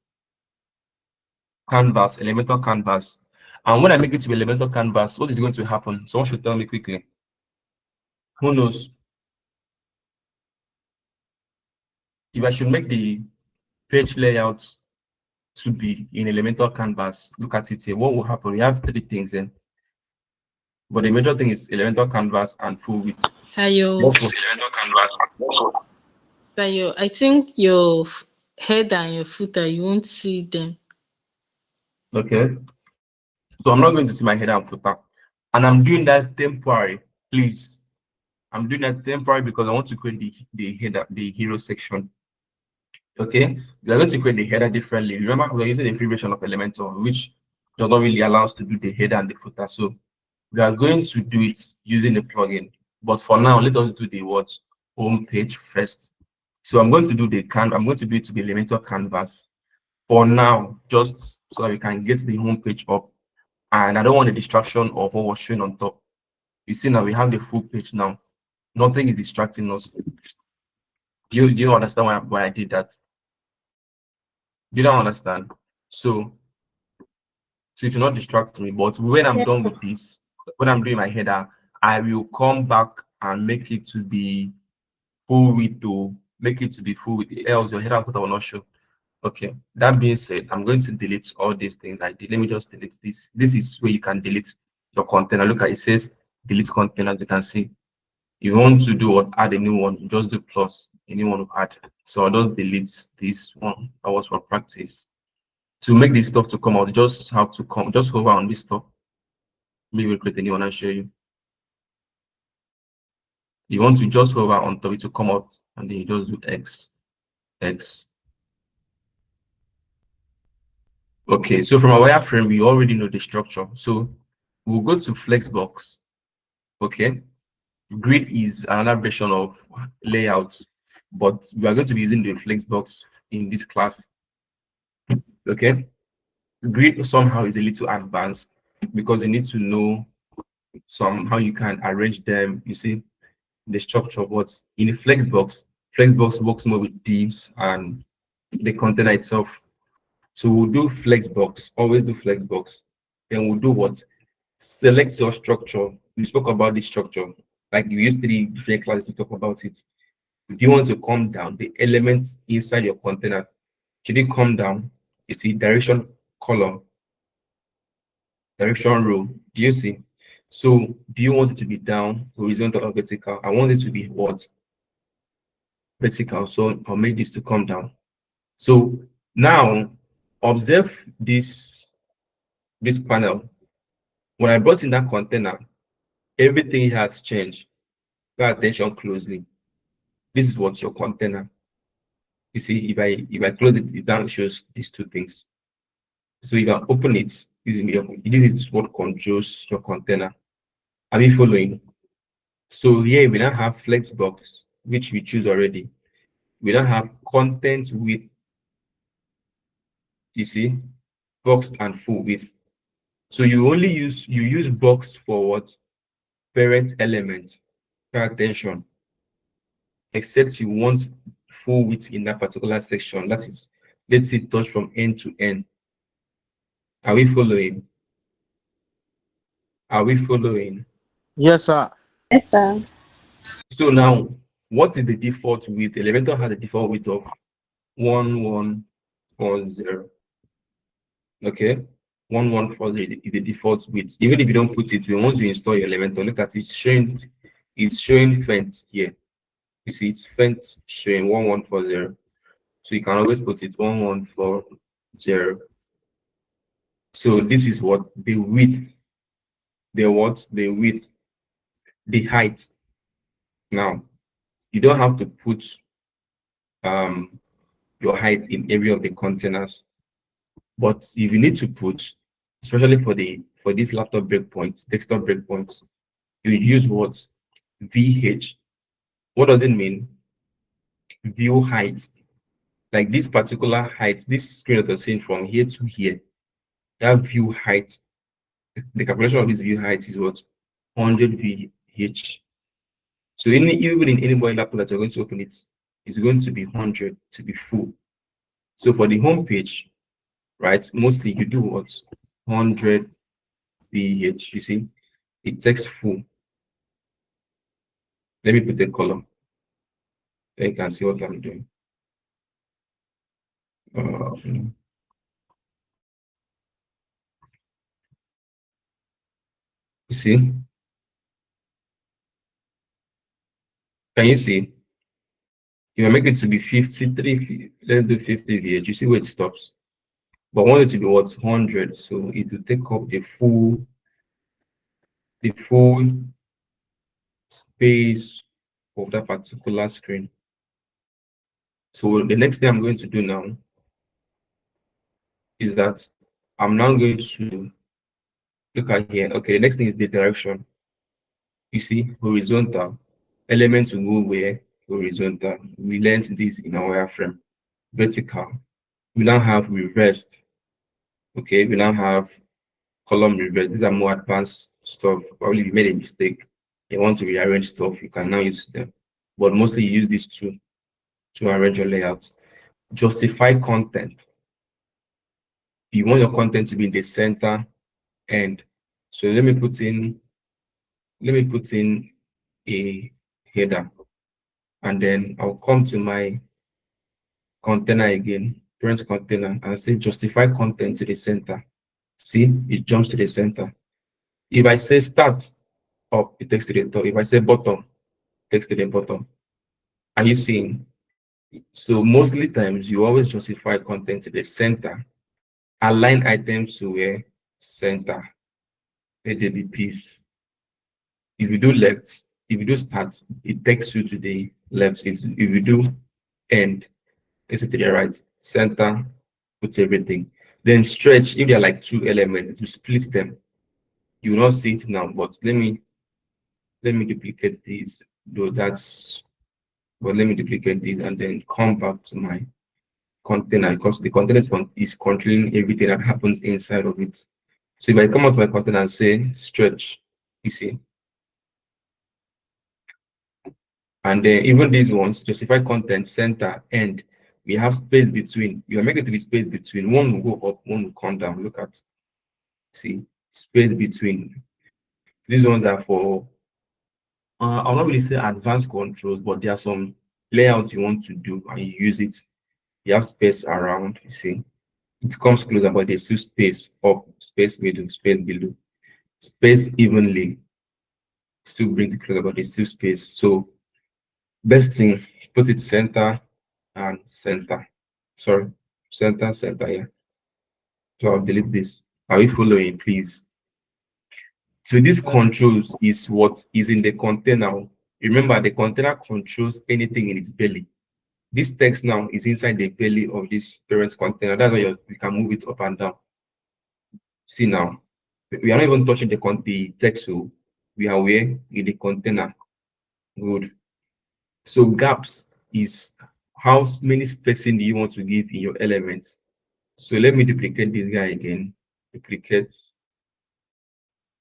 canvas, elemental canvas. And when I make it to elemental canvas, what is going to happen? Someone should tell me quickly. Who knows? If I should make the page layout to be in elemental canvas, look at it here. What will happen? We have three things then. But the major thing is elemental canvas and full width. Sayo, What will elemental canvas? Sayo, I think your head and your footer, you won't see them. Okay. So I'm not going to see my header and footer. And I'm doing that temporary, please. I'm doing that temporary because I want to create the header, the hero section. Okay. We are going to create the header differently. Remember, we're using a free version of Elementor, which does not really allow us to do the header and the footer. So we are going to do it using the plugin. But for now, let us do the what home page first. So I'm going to do I'm going to do it to the Elementor canvas for now, just so that we can get the home page up. And I don't want a distraction of what was showing on top. You see now we have the full page now. Nothing is distracting us. Do you understand why I did that? You don't understand. So it will not distract me. But when I'm Yes, done sir. with this, when I'm doing my header, I will come back and make it to be full width to make it to be full width. Else your header and footer will not show. Okay. That being said, I'm going to delete all these things I did. Let me just delete this. This is where you can delete your container. Look at it, says delete container, as you can see. You want to do what, add a new one, just do plus a new one to add. So I'll just delete this one that was for practice. To make this stuff to come out, just have to just hover on this stuff. Maybe we'll create a new one and show you. You want to just hover on top, it to come out, and then you just do X. Okay, so from our wireframe, we already know the structure. So we'll go to Flexbox. Okay, grid is another version of layout, but we are going to be using the Flexbox in this class. Okay, grid somehow is a little advanced because you need to know somehow you can arrange them. You see the structure, but in the Flexbox works more with divs and the container itself. So we'll do Flexbox, always do Flexbox. Then we'll do what? Select your structure. We spoke about this structure, like you used 3 different classes to talk about it. If you want to come down, the elements inside your container, should it come down? You see direction column, direction row. Do you see? So do you want it to be down, horizontal, or vertical? I want it to be what? Vertical. So I'll make this to come down. So now observe this panel. When I brought in that container, everything has changed. Pay attention closely. This is what's your container. You see, if I close it, it now shows these two things. So if I open it, this is what controls your container. Are you following? So here we now have Flexbox, which we choose already. We now have content width. You see, box and full width. So you use box for what? Parent element. Pay attention. Except you want full width in that particular section. That is, let's say touch from end to end. Are we following? Are we following? Yes, sir. Yes, sir. So now, what is the default width? Elementor has a default width of 1140. Okay, 1140 is the default width. Even if you don't put it, once you install your Elementor, look at it, it's showing fence here. You see, it's fence showing 1140. So you can always put it 1140. So this is what the width, the width, the height. Now, you don't have to put your height in every of the containers, but if you need to put, especially for this laptop breakpoint, desktop breakpoints, you use what? VH. What does it mean? View height. like this particular height, this screen that you're seeing from here to here, that view height, the calculation of this view height is what? 100 VH. So even in any mobile laptop that you're going to open it, it's going to be 100 to be full. So for the home page, right, mostly you do what? 100 VH. You see, it takes full. Let me put a column. Then you can see what I'm doing. You see? Can you see? You make it to be 53, let's do 50 VH. You see where it stops. But I want it to be what? 100. So it will take up the full space of that particular screen. So the next thing I'm going to do now is that I'm now going to look at here. Okay, the next thing is the direction. You see, horizontal. Elements will go where? Horizontal. We learned this in our wireframe. Vertical. We now have reversed. Okay, we now have column reverse. These are more advanced stuff. Probably you made a mistake. You want to rearrange stuff, you can now use them. But mostly you use these two to arrange your layout. Justify content. You want your content to be in the center end. So let me put in a header, and then I'll come to my container again, parent container, and say justify content to the center. See, it jumps to the center. If I say start up, it takes to the top. If I say bottom, it takes to the bottom. Are you seeing? So mostly times you always justify content to the center. Align items to where? Center. Let there be peace. If you do left, if you do start, it takes you to the left. If you do end, it takes you to the right. Center, puts everything. Then stretch, if there are like two elements, to split them. You will not see it now, but let me duplicate this, though that's, but let me duplicate this and then come back to my container, because the container is controlling everything that happens inside of it. So if I come out to my container and say stretch, you see. And then even these ones, justify content, center, end, we have space between. You are making it to be space between. One will go up, one will come down. Look at, see, space between. These ones are for, I'll not really say advanced controls, but there are some layouts you want to do and you use it. You have space around, you see. It comes closer, but there's still space up, space middle, space below. Space evenly still brings it closer, but there's still space. So best thing, put it center and center. Sorry, center, yeah. So I'll delete this. Are you following, please? So this controls is what is in the container. Remember, the container controls anything in its belly. This text now is inside the belly of this parent container. That's why you can move it up and down. See now, we are not even touching the text, so we are where in the container. Good. So gaps is how many spacing do you want to give in your elements. So let me duplicate this guy again. Duplicate.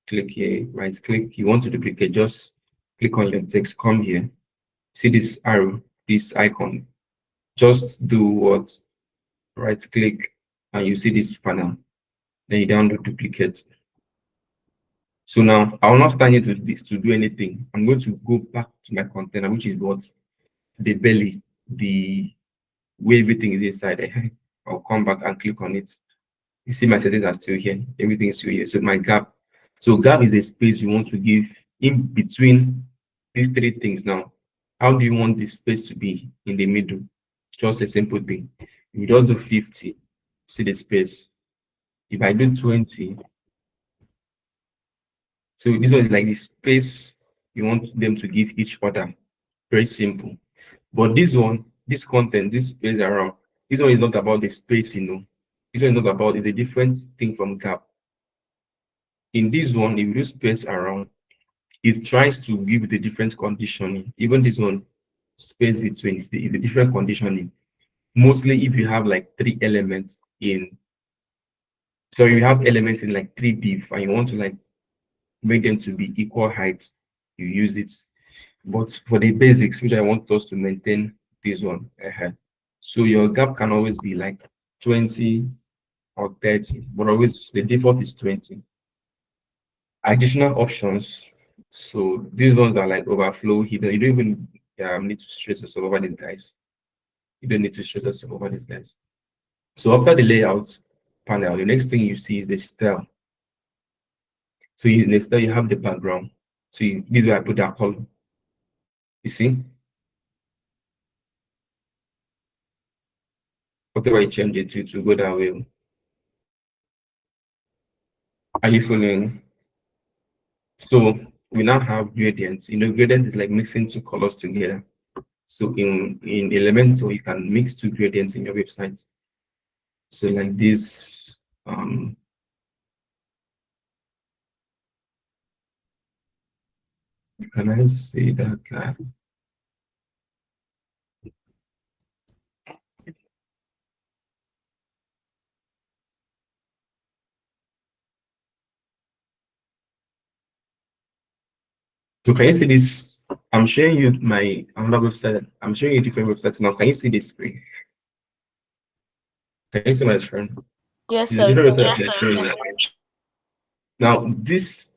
Click here, right click. You want to duplicate, just click on your text, come here. See this arrow, this icon. Just do what? Right click, and you see this panel. Then you download duplicate. So now I will not stand here to do anything. I'm going to go back to my container, which is what? The belly, the way everything is inside. I'll come back and click on it. You see my settings are still here. Everything is still here. So my gap. So gap is the space you want to give in between these three things now. How do you want this space to be in the middle? Just a simple thing. If you just do 50, see the space. If I do 20, so this one is like the space you want them to give each other. Very simple. But this one, this content, this space around, this one is not about the space, you know. This one is not about, it's a different thing from gap. In this one, if you do space around, it tries to give the different conditioning. Even this one, space between, is a different conditioning. mostly if you have like three elements in, so you have elements in like 3 div and you want to like make them to be equal height, you use it. But for the basics, which I want us to maintain this one ahead. So your gap can always be like 20 or 30, but always the default is 20. Additional options. So these ones are like overflow hidden. You don't even need to stress yourself over these guys. You don't need to stress yourself over these guys. So after the layout panel, the next thing you see is the style. So in the style, you have the background. So this is where I put that color. You see? Whatever you change it to go that way. Are you following? So we now have gradients. You know, gradients is like mixing two colors together. So in Elementor, you can mix two gradients in your website. So like this, can I say that guy? So can you see this? I'm showing you my another website. I'm showing you different websites now. Can you see this screen? Can you see my screen? Yes, It's a sir. different website. Now this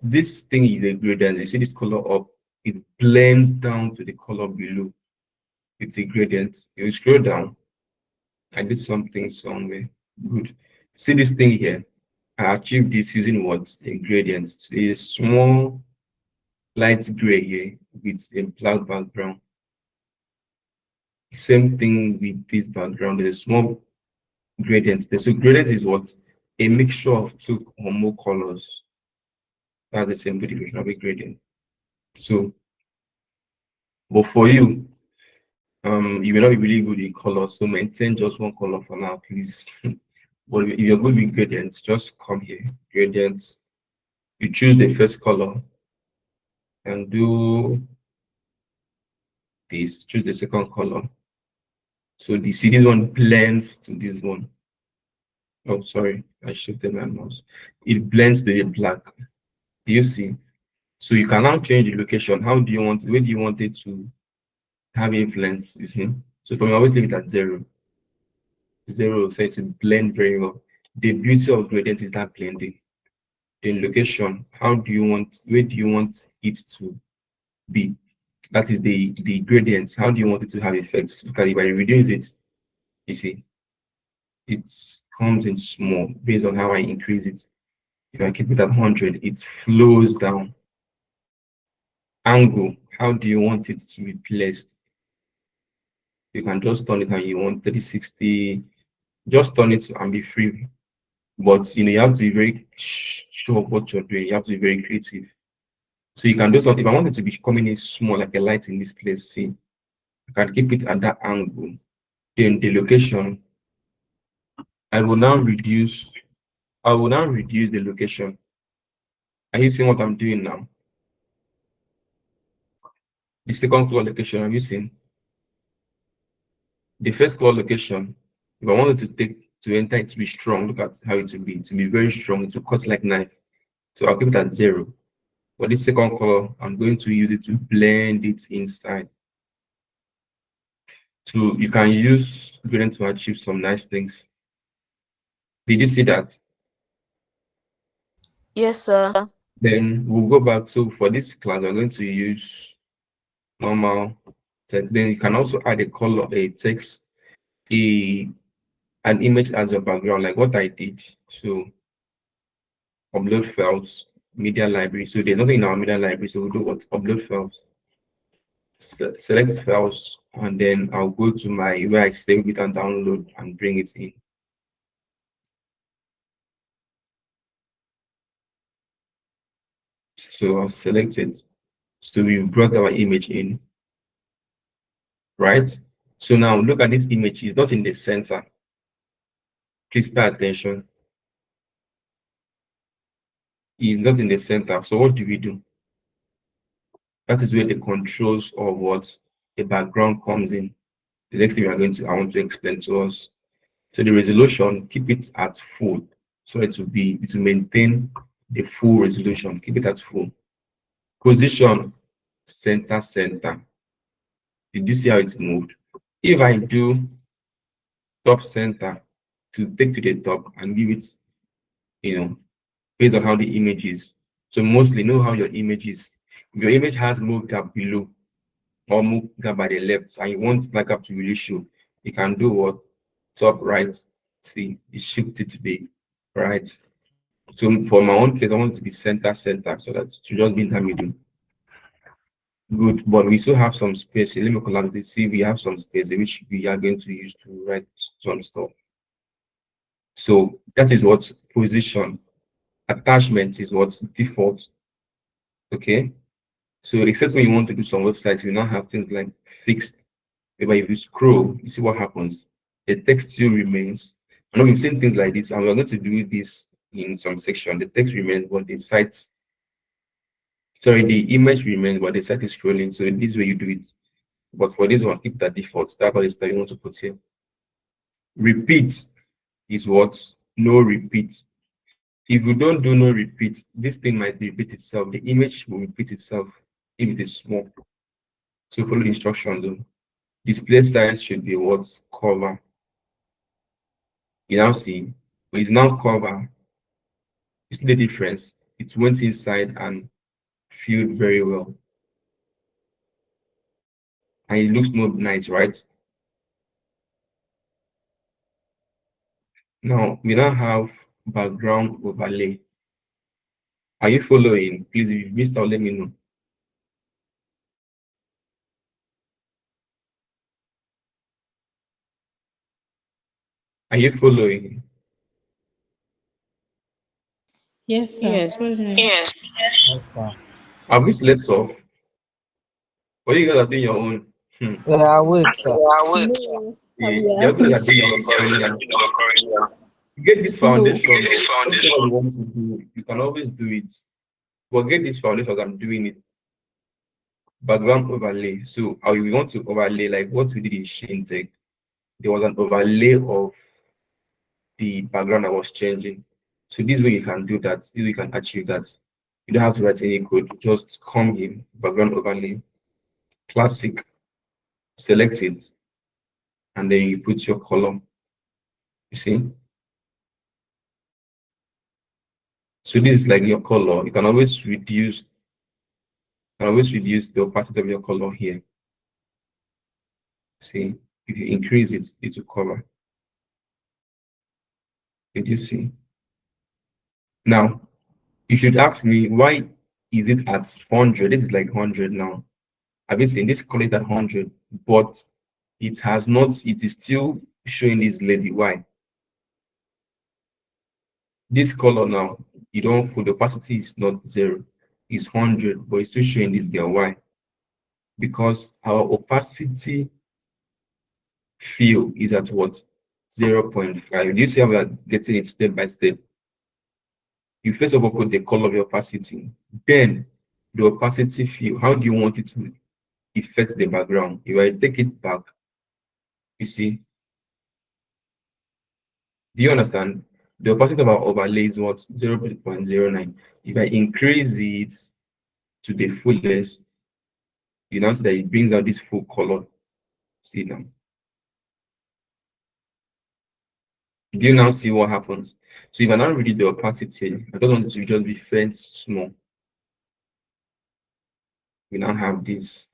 thing is a gradient. You see this color up, it blends down to the color below. It's a gradient. You scroll down. I did something somewhere. Good. See this thing here. I achieved this using what? A gradient. A small light gray here with a black background. Same thing with this background. There's a small gradient. So gradient is what? A mixture of two or more colors. That's the same definition of a gradient. So, but for you, you may not be really good in color, so maintain just one color for now, please. But if you're good with gradients, just come here, gradients. You choose the first color and do this. Choose the second color. So the see this one blends to this one. Oh, sorry, I shifted my mouse. It blends to the black. Do you see? So you can now change the location. How do you want? Where do you want it to have influence? You see? So for me, I always leave it at 0. 0, so to blend very well. The beauty of gradient is that blending. In location, how do you want? Where do you want it to be? That is the gradient. How do you want it to have effects? Because if I reduce it, you see, it comes in small based on how I increase it. If I keep it at 100, it flows down. Angle, how do you want it to be placed? You can just turn it how you want 360, just turn it and be free. But you have to be very sure of what you're doing. You have to be very creative. So you can do something. If I want it to be coming in small, like a light in this place, see, I can keep it at that angle. Then the location, I will now reduce the location. Are you seeing what I'm doing now? The second color location, have you seen? The first color location, if I wanted to enter it to be strong, look at how it will be. To be very strong, it will cut like knife. So I'll keep it at 0. For this second color, I'm going to use it to blend it inside. So you can use gradient to achieve some nice things. Did you see that? Yes, sir. Then we'll go back. So for this class, we're going to use normal text. Then you can also add a color, a text, an image as your background, like what I did. So upload files, media library. So there's nothing in our media library. So we'll do what? Upload files. Select files, and then I'll go to my where I save it and download and bring it in. So I'll select it. So we brought our image in, right? So now look at this image. It's not in the center. Please pay attention. It's not in the center. So what do we do? That is where the controls of what the background comes in. The next thing I want to explain to us. So the resolution, keep it at full. So it will maintain the full resolution. Keep it at full. Position, center, center. Did you see how it moved? If I do top center to take to the top and give it, based on how the image is. So mostly know how your image is. If your image has more gap below or more gap by the left and you want that gap to really show, you can do what? Top right. See, it shifted to the right. So for my own case, I want it to be center, center, so that it should just be in the middle. Good, but we still have some space. Let me collapse it. See, we have some space which we are going to use to write some stuff. So that is what position. Attachment is what default. Okay. So except when you want to do some websites, you now have things like fixed. Whereby if you scroll, you see what happens. The text still remains. I know we've seen things like this, and we're going to do this in some section. The text remains, but the image remains, but the site is scrolling. So this way you do it. But for this one, keep that default. That's what you want to put here. Repeat is what? No repeat. If you don't do no repeat, this thing might repeat itself. The image will repeat itself if it is small. So follow the instructions. Though. Display size should be what? Cover. You now see, it's now cover. You see the difference? It went inside and filled very well. And it looks more nice, right? Now, we now have background overlay. Are you following? Please, if you missed out, let me know. Are you following? Yes, sir. Yes. Yes. Have we slept off? Or you guys are doing your own? Yeah, wait, sir. No, Yeah, we you're are. good at doing your own. You get this foundation. Whatever you want to do, you can always do it. But get this foundation, I'm doing it. Background overlay. So we want to overlay like what we did in She-Intech. There was an overlay of the background I was changing. So this way you can do that. This way you can achieve that. You don't have to write any code. Just come in, background overlay, classic, select it, and then you put your column. You see? So this is like your color. You can always reduce the opacity of your color here. See, if you increase it, it will cover. Did you see? Now, you should ask me, why is it at 100? This is like 100 now. I've been saying this color is at 100, but it is still showing this lady. Why? This color now, you don't the opacity is not 0, it's 100, but it's still showing this girl. Why? Because our opacity fill is at what? 0.5. Do you see how we are getting it step by step? You first of all put the color of your opacity, then the opacity fill. How do you want it to affect the background? If I take it back, you see, do you understand? The opacity of our overlay is what? 0.09. If I increase it to the fullest, you now see that it brings out this full color. See now. Do you now see what happens? So if I now read the opacity, I don't want it to just be fairly small. We now have this.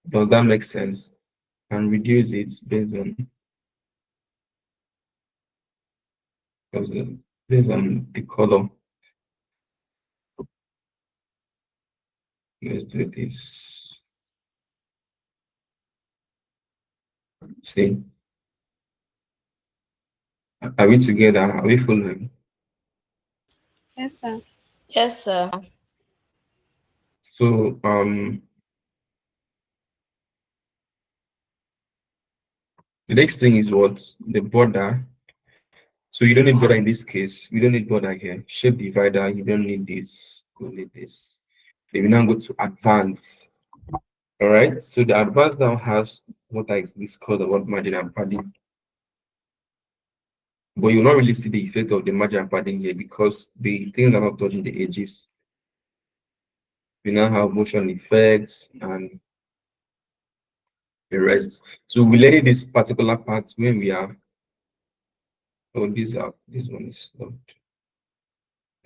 Does that make sense? And reduce it based on the color. Let's do this. See. Are we together? Are we following? Yes, sir. Yes, sir. So the next thing is what? The border. So you don't need border in this case. We don't need border here. Shape divider, you don't need this. You don't need this. Then we now go to advanced. All right. So the advanced now has what I discussed about margin and padding, but you'll not really see the effect of the margin and padding here because the things are not touching the edges. We now have motion effects and the rest. So we let this particular part when we are. Oh, this one is not.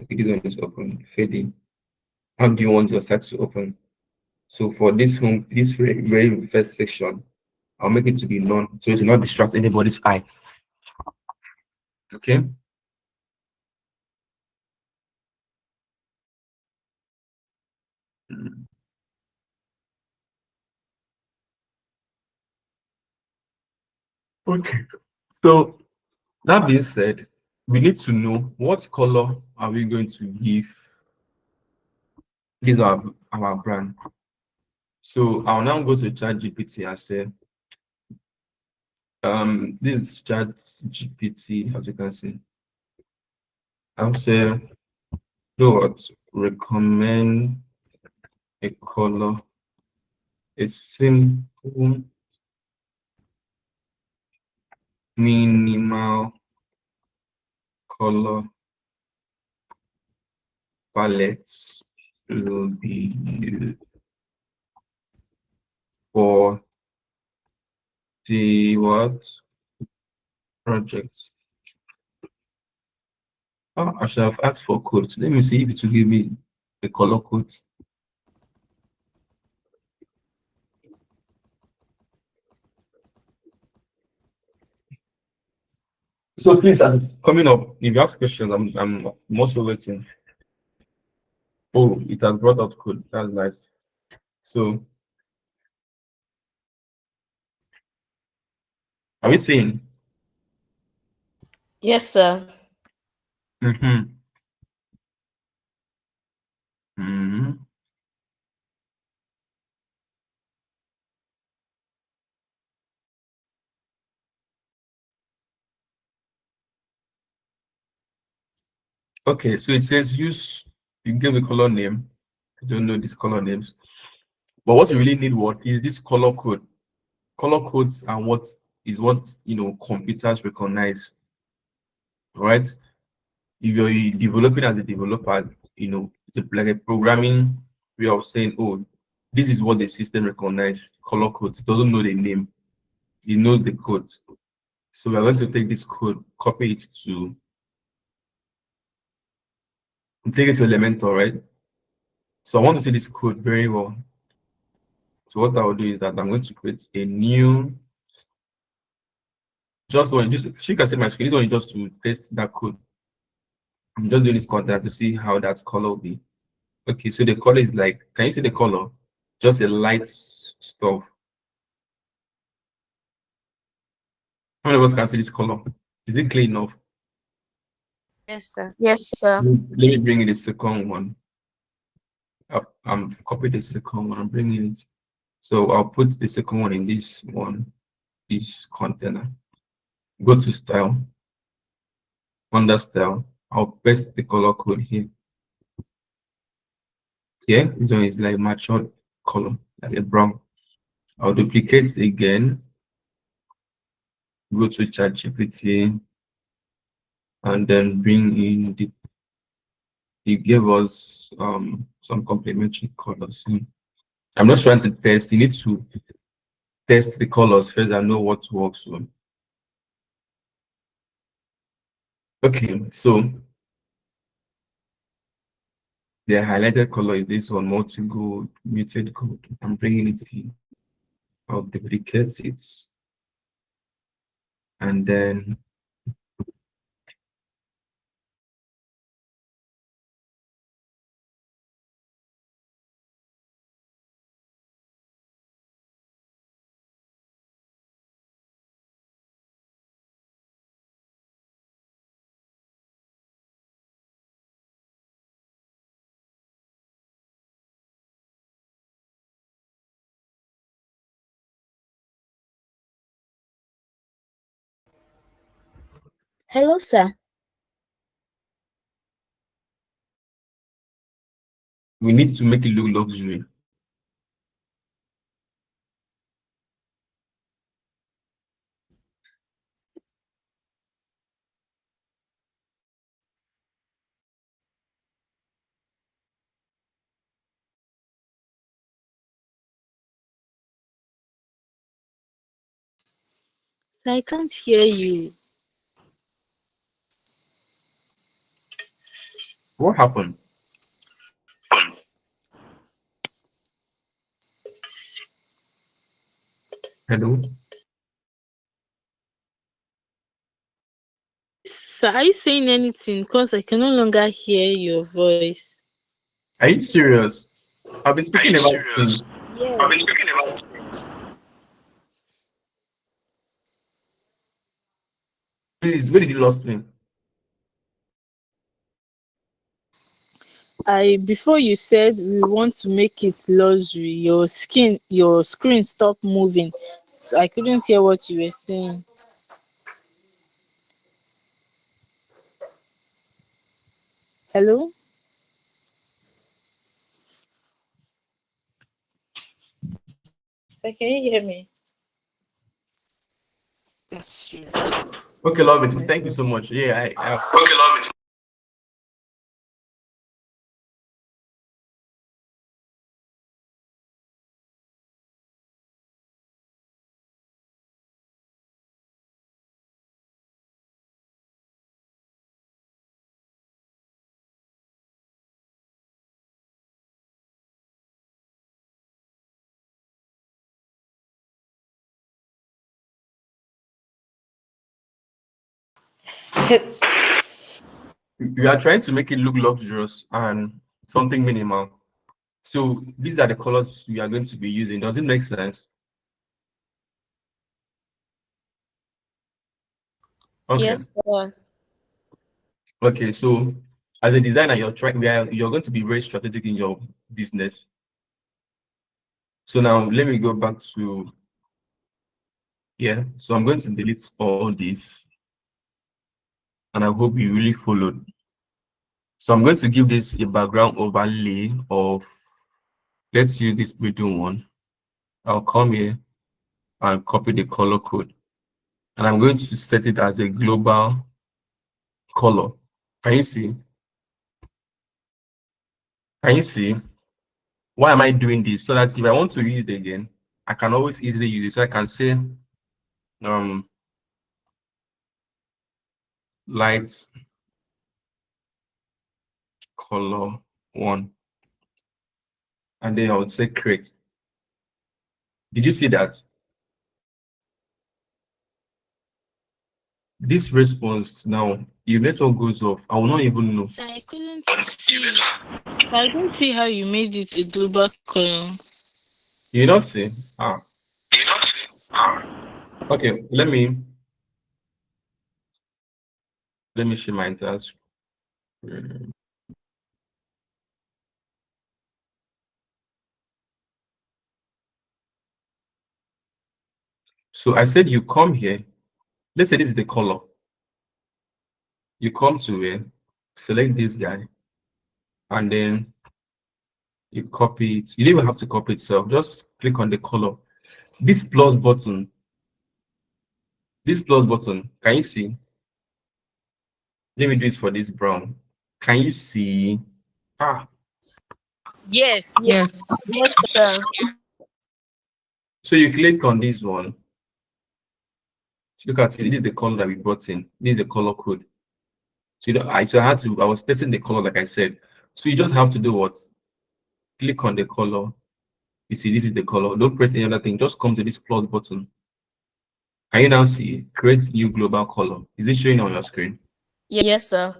Okay, this one is open. Fading. How do you want your site to open? So for this home, this very first section, I'll make it to be none, so it will not distract anybody's eye. Okay. Okay. So that being said, we need to know what color are we going to give. These are our brand. So I'll now go to ChatGPT and say, this is ChatGPT, as you can see. I'll say, what recommend a color, a simple, minimal color palettes will be used for the what project. Oh, I should have asked for codes. Let me see if it will give me the color code. So please, as it's coming up, if you ask questions, I'm also waiting. Oh, it has brought out code. That's nice. So are we seeing? Yes, sir. Mm-hmm. Mm-hmm. Okay, so it says use, you give the color name. I don't know these color names. But what you really need what is this color code. Color codes are what is what computers recognize, right? If you're developing as a developer, it's like a programming way of saying, oh, this is what the system recognizes. Color codes. It doesn't know the name, it knows the code. So we're going to take this code, copy it to take it to Elementor, right? So I want to see this code very well. So what I will do is that I'm going to create a new, just she can see my screen, this one is just to paste that code. I'm just doing this content to see how that color will be. Okay, so the color is like, can you see the color? Just a light stuff. How many of us can see this color? Is it clear enough? Yes, sir. Yes, sir. Let me bring in the second one. I'm copy the second one. I'm bringing it. So I'll put the second one in this one, this container. Go to style. Under style, I'll paste the color code here. Yeah, this one is like matured color, like a brown. I'll duplicate again. Go to ChatGPT and then bring in the. It gave us some complementary colors. I'm not trying to test. You need to test the colors first and know what works. Okay, so the highlighted color is this one, multi-gold, muted gold. I'm bringing it in. I'll duplicate it. And then Hello, sir. we need to make it look luxury. I can't hear you. What happened? Hello? So are you saying anything? Because I can no longer hear your voice. Are you serious? I've been speaking about things. Please, where did you lost me? Before you said we want to make it luxury, your screen stopped moving. So I couldn't hear what you were saying. Hello? So can you hear me? That's true. Okay, love it. Thank you so much. Yeah, we are trying to make it look luxurious and something minimal. So these are the colors we are going to be using. Does it make sense? Okay. Yes, sir. Okay, so as a designer, you're going to be very strategic in your business. So now let me go back to so I'm going to delete all this, and I hope you really followed. So I'm going to give this a background overlay of, let's use this middle one. I'll come here and copy the color code, and I'm going to set it as a global color. Can you see? Can you see? Why am I doing this? So that if I want to use it again, I can always easily use it. So I can say light color 1, and then I would say create. Did you see that? This response now, your network goes off. I will not even know. So I couldn't see. So I don't see how you made it a global column. You don't see? Okay, let me share my entire screen. So I said you come here. Let's say this is the color. You come to here, select this guy, and then you copy it. You don't even have to copy itself. Just click on the color. This plus button. Can you see? Let me do it for this brown. Can you see? Yes. Yes, sir. So you click on this one. Look at it. This is the color that we brought in. This is the color code. So I was testing the color like I said. So you just have to do what? Click on the color. You see, this is the color. Don't press any other thing. Just come to this plus button. Can you now see create new global color? Is it showing on your screen? Yes, sir.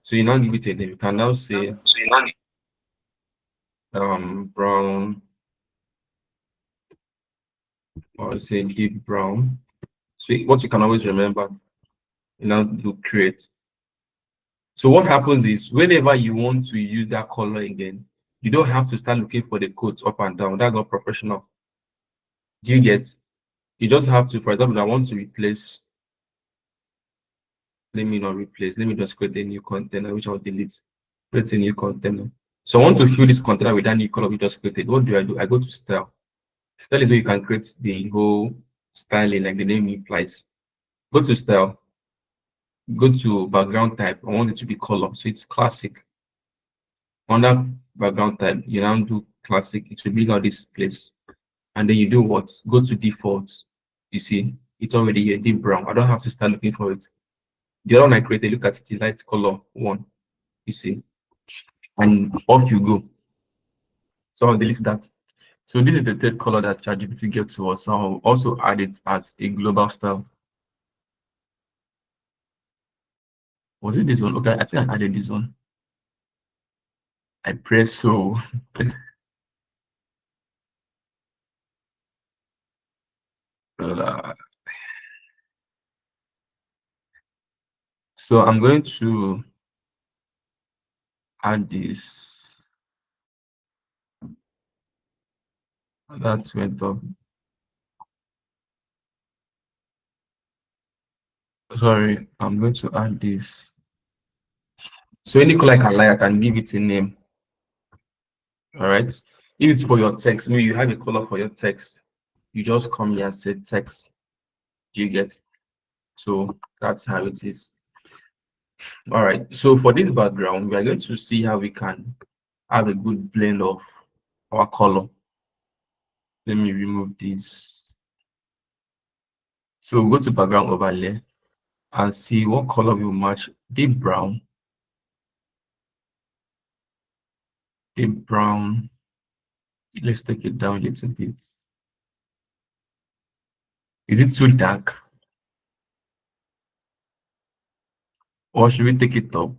So you now give it a name. You can now say brown, or say deep brown. So what you can always remember, you now do create. So what happens is whenever you want to use that color again, you don't have to start looking for the codes up and down. That's not professional. Do you get? You just have to, for example, I want to replace. Let me not replace. Let me just create a new container, which I'll delete. Create a new container. So I want to fill this container with that new color we just created. What do? I go to style. Style is where you can create the whole styling, like the name implies. Go to style. Go to background type. I want it to be color, so it's classic. Under background type, you now do classic. It will bring out this place, and then you do what? Go to default. You see, It's already here, deep brown. I don't have to start looking for it. The other one I created, look at it, the light color one, you see, and off you go. So I'll delete that. So this is the third color that ChatGPT gave to us. So I'll also add it as a global style. Was it this one? Okay, I think I added this one. I press so. So I'm going to add this. That went up. Sorry, I'm going to add this. So any color I can like, I can give it a name. All right. If it's for your text, maybe you have a color for your text, you just come here and say text. Do you get? So that's how it is. All right. So for this background, we are going to see how we can have a good blend of our color. Let me remove this. So we'll go to background overlay and see what color will match deep brown. Deep brown. Let's take it down a little bit. Is it too dark? Or should we take it up?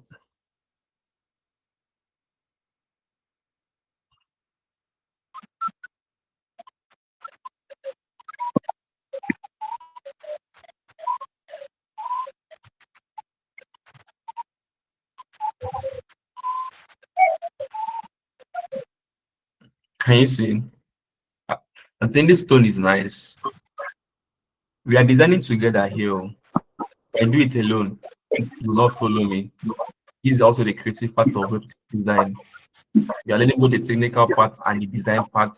Can you see? I think this tone is nice. We are designing together here. I do it alone. You will not follow me. This is also the creative part of web design. You are learning both the technical part and the design part.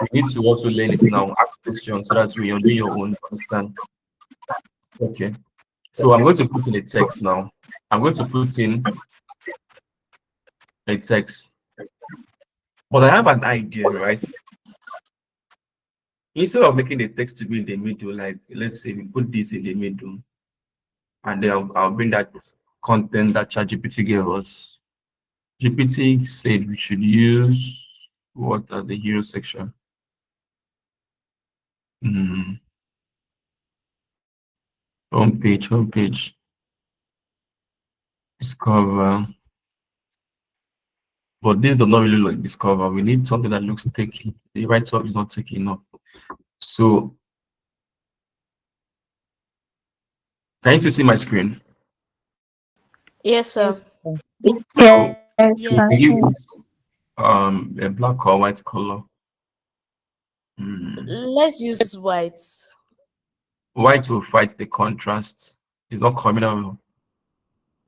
You need to also learn it now, ask questions so that when you're doing your own, you understand. Okay. So I'm going to put in a text now. I'm going to put in a text. But I have an idea, right? Instead of making the text to be in the middle, like let's say we put this in the middle, and then I'll bring that content that ChatGPT gave us. GPT said we should use what are the hero section. Home page. Discover. But this does not really look like Discover. We need something that looks techy. The right top is not techy enough. So can you see my screen? Yes, sir. So Yes. Yes. we give it a black or white color. Let's use white. White will fight the contrast. It's not coming out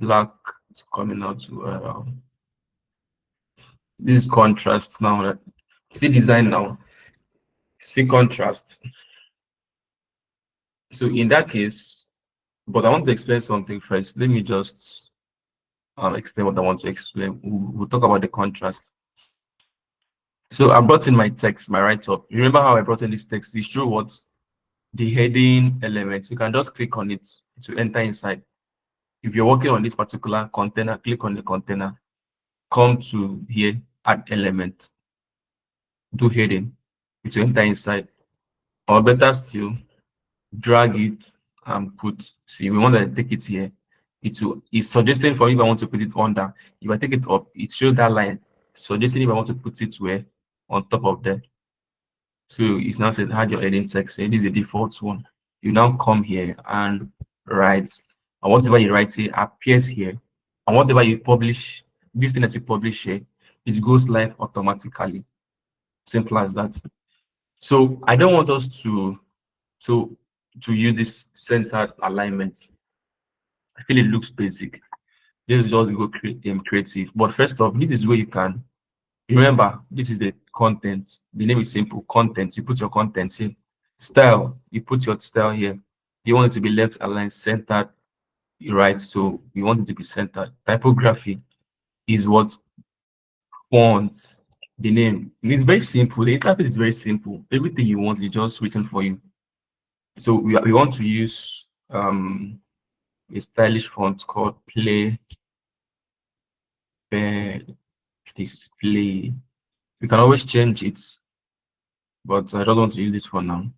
black, it's coming out this is contrast now. See design now. See contrast. So in that case, but I want to explain something first. Let me just explain what I want to explain. We'll talk about the contrast. So I brought in my text, my write-up. Remember how I brought in this text? It's true what the heading element. You can just click on it to enter inside. If you're working on this particular container, click on the container. Come to here, add element. Do heading. It will enter inside. Or better still, drag it and put. See, we want to take it here. It's suggesting for if I want to put it under. If I take it up, it shows that line. Suggesting if I want to put it where on top of that. So it's now said add your heading text. This is the default one. You now come here and write, and whatever you write here appears here. And whatever you publish, this thing that you publish here, it goes live automatically. Simple as that. So I don't want us to use this centered alignment. I feel it looks basic. Let's just go creative. But first off, this is where you can remember this is the content. The name is simple content. You put your content in. Style, you put your style here. You want it to be left aligned, centered, right? So you want it to be centered. Typography is what font, the name. It's very simple. The interface is very simple. Everything you want is just written for you. So we want to use a stylish font called Play Display. We can always change it, but I don't want to use this for now.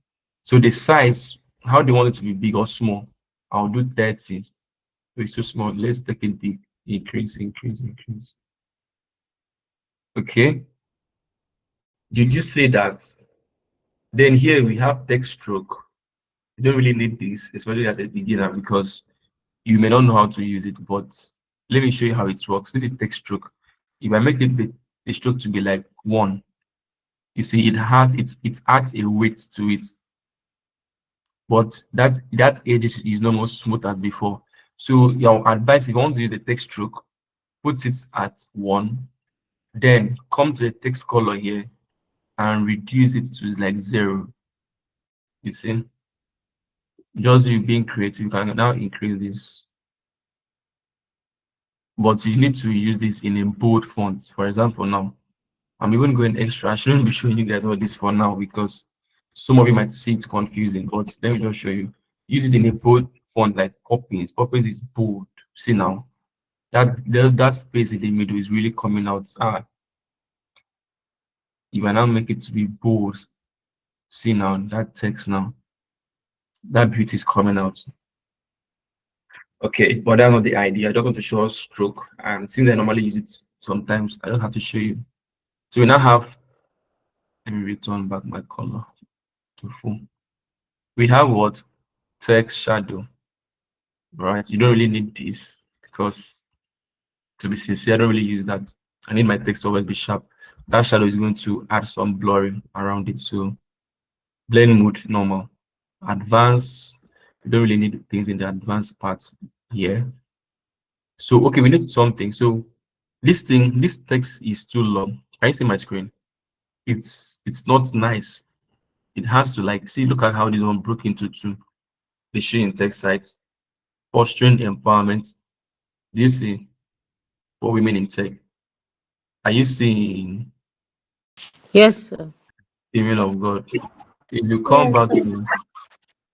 So the size, how do you want it to be, big or small? I'll do 30. So it's too small. Let's take it big. Increase, increase, increase. Okay. Did you say that? Then here we have text stroke. You don't really need this, especially as a beginner, because you may not know how to use it. But let me show you how it works. This is text stroke. If I make it the stroke to be like 1, you see it adds a weight to it. But that edge is not more smooth as before. So your advice, if you want to use the text stroke, put it at 1, then come to the text color here and reduce it to like 0. You see, just you being creative, you can now increase this. But you need to use this in a bold font. For example, now I'm even going extra. I shouldn't be showing you guys all this for now because some of you might see it confusing, but let me just show you. Use it in a bold font like Poppins. Poppins is bold. See now, that space in the middle is really coming out. You can now make it to be bold. See now, that text now, that beauty is coming out. Okay, but that's not the idea. I don't want to show us stroke, and since I normally use it sometimes, I don't have to show you. So we now have, let me return back my color to full. We have what? Text shadow, right? You don't really need this because, to be sincere, I don't really use that. I need my text to always be sharp. That shadow is going to add some blurring around it. So blend mode normal, advanced. You don't really need things in the advanced parts here. So okay, we need something. So this text is too long. Can you see my screen? It's not nice. It has to, like, see, look at how this one broke into 2. The She-Intech sites, fostering empowerment. Do you see what we mean in tech? Are you seeing Yes, sir. the will of God? If you come back here,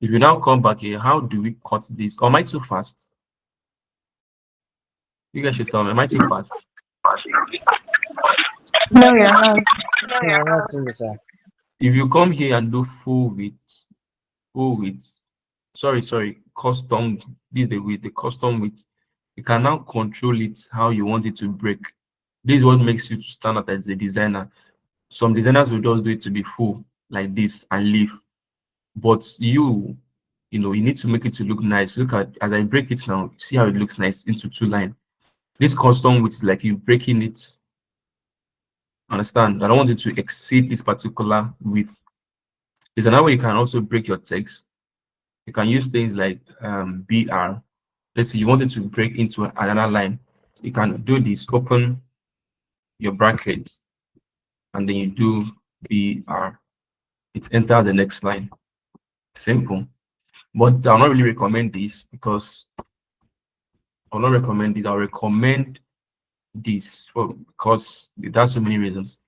if you now come back here, how do we cut this? Or am I too fast? You guys should tell me, am I too fast? No, you're not. No, not really, sir. If you come here and do full width, sorry, custom, this is the width, the custom width, you can now control it how you want it to break. This is what makes you to stand out as a designer. Some designers will just do it to be full like this and leave. But you need to make it to look nice. Look at, as I break it now, see how it looks nice into 2 lines. This custom width is like you breaking it. Understand? I don't want it to exceed this particular width. There's another way you can also break your text. You can use things like BR. Let's say you want it to break into another line. You can do this, open your brackets, and then you do BR. It enters the next line. Simple. But I'll not really recommend this because I'll not recommend it. I'll recommend this because it has so many reasons.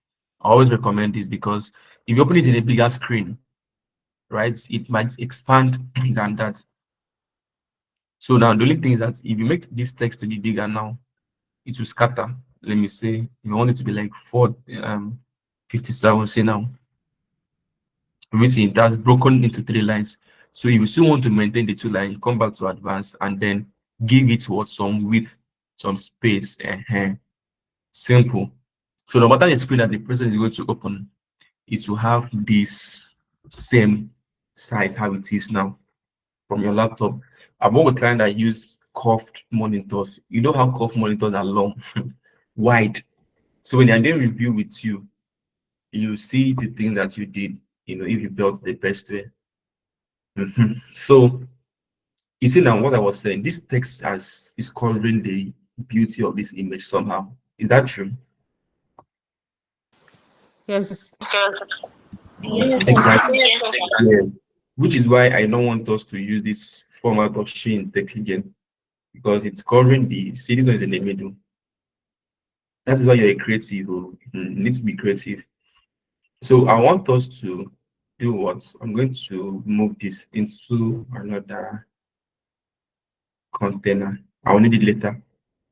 I always recommend this because if you open it in a bigger screen, right, it might expand than that. So now the only thing is that if you make this text to be bigger now, it will scatter. Let me say, if you want it to be like 457, say now, we see that's broken into 3 lines. So if you still want to maintain the 2 lines, come back to advanced and then give it what, some width, some space. Simple. So no matter the screen that the person is going to open, it will have this same size how it is now from your laptop. I've worked with clients that use curved monitors. You know how curved monitors are long, wide. So when they're doing review with you, you see the thing that you did, if you built the best way. So you see now what I was saying, this text is covering the beauty of this image somehow. Is that true? Yes. Exactly. Yeah. Which is why I don't want us to use this format of She-Intech again, because it's covering the citizens in the middle. That is why you're a creative. You need to be creative. So I want us to do what? I'm going to move this into another container. I'll need it later.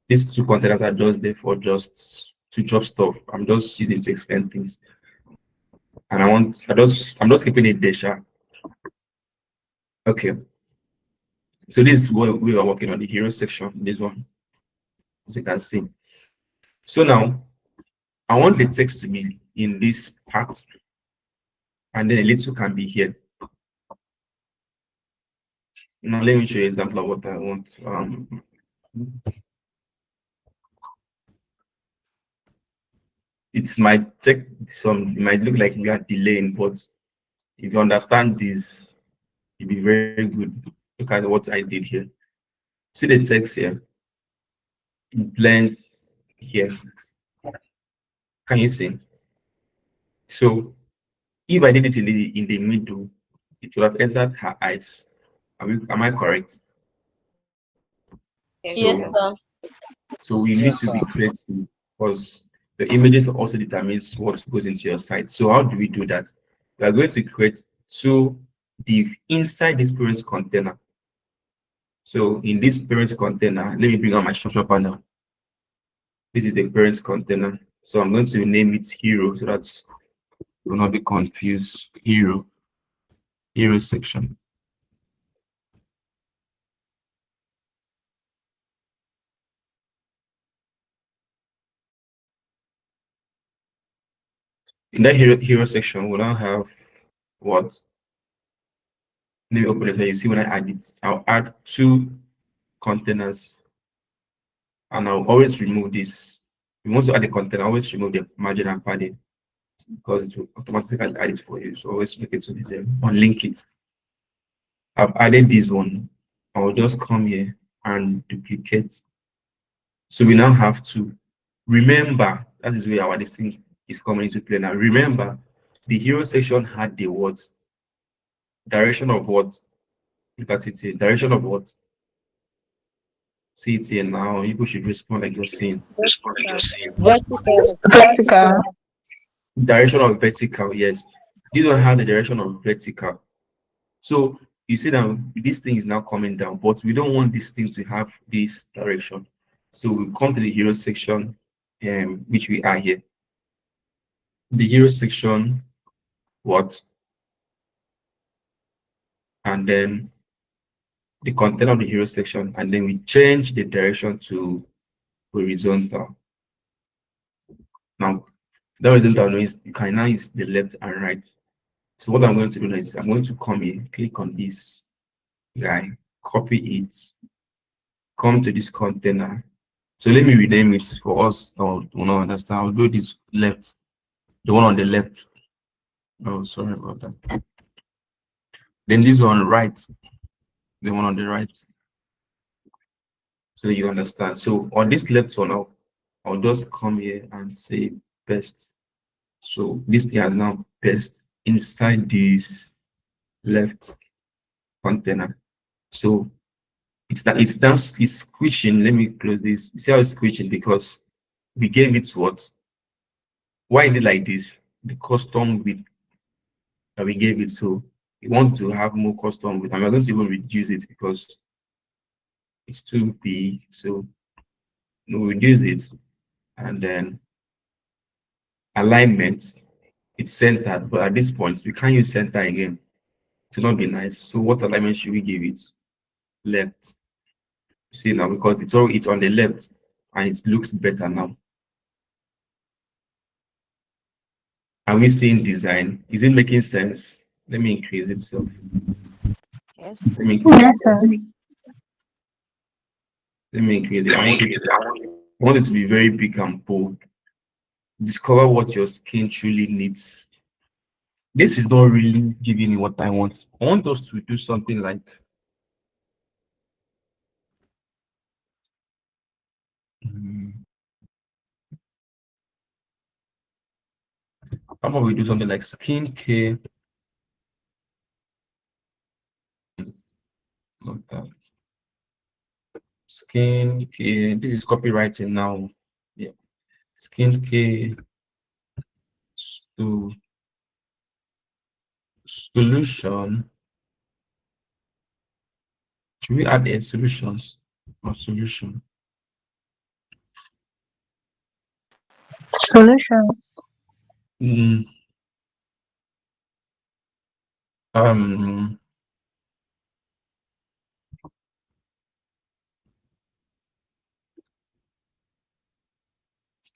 These two containers are just there for just to drop stuff. I'm just using to explain things. And I'm just keeping it there, sha. Okay. So this is what we are working on, the hero section, this one, as you can see. So now I want the text to be in this part, and then a little can be here. Now let me show you an example of what I want. It might take some, it might look like we are delaying, but if you understand this, it'll be very good. Look at what I did here. See the text here. It blends here. Can you see? So if I did it in the middle, it would have entered her eyes. Am I correct? Yes, So sir. so we need Yes, to be sir. creative because the images also determines what goes into your site. So how do we do that? We are going to create two div inside this parent container. So in this parent container, let me bring out my structure panel. This is the parent container. So I'm going to name it hero so that you will not be confused. Hero section. In that hero section, we'll now have what? Let me open it so you see when I add it. I'll add two containers and I'll always remove this. If you want to add a container, always remove the margin and padding because it will automatically add it for you. So always make it so it's unlink it. I've added this one. I'll just come here and duplicate. So we now have to remember that is where our listing is coming into play now. Remember, the hero section had the words direction of what? Look at it here. Direction of what? See it here now. People should respond like you're saying. Vertical. Practical. Direction of vertical, yes. You don't have the direction of vertical. So you see that this thing is now coming down, but we don't want this thing to have this direction. So we come to the hero section, which we are here. The hero section, what? And then the content of the hero section, and then we change the direction to horizontal. Now, the horizontal means you can now use the left and right. So what I'm going to do now is I'm going to come here, click on this guy, copy it, come to this container. So let me rename it for us. Or do not understand. I'll do this left, the one on the left. Oh, sorry about that. Then this one right, the one on the right. So you understand. So on this left one, I'll just come here and say paste. So this thing has now paste inside this left container. So it's squishing. Let me close this. You see how it's squishing because we gave it what? Why is it like this? The custom width that we gave it. So we want to have more custom width. I'm not going to even reduce it because it's too big. So we'll reduce it and then alignment. It's centered, but at this point we can't use center again. It will not be nice. So what alignment should we give it? Left. See now because it's on the left and it looks better now. Are we seeing design? Is it making sense? Let me increase it. So Yes. let me increase Yes, it. sir. Let me increase it. I want it to be very big and bold. Discover what your skin truly needs. This is not really giving me what I want. I want us to do something like how about we do something like skin care? Not that. Skin care. This is copywriting now. Yeah. Skin care. Solution. Should we add a solutions or solution? Solutions. Mm, um,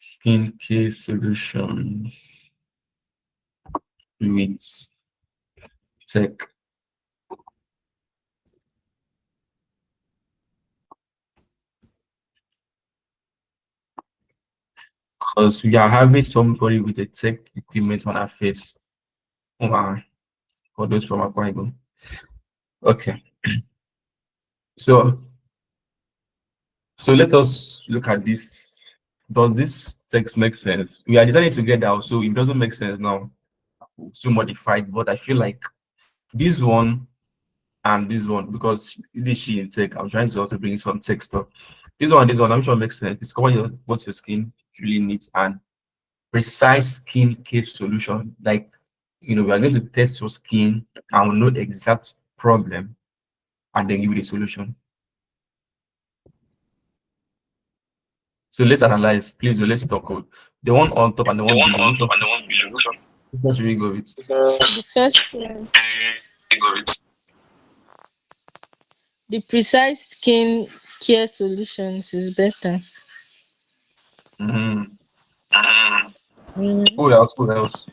skincare solutions with tech. Because we are having somebody with a tech equipment on our face. Wow. For those from Akwa Ibom. Okay. So let us look at this. Does this text make sense? We are designing together, so it doesn't make sense now to modify it, but I feel like this one and this one, because this She-Intech, I'm trying to also bring some tech stuff. This one, I'm sure makes sense. Discover what your skin really needs and precise skin care solution. Like, we are going to test your skin and we'll know the exact problem and then give you the solution. So let's analyze, please. Let's talk about the one on top and the one below. Which one should we go with? The first one, the precise skin care solutions is better. Mm-hmm. Mm. Who else? Who else?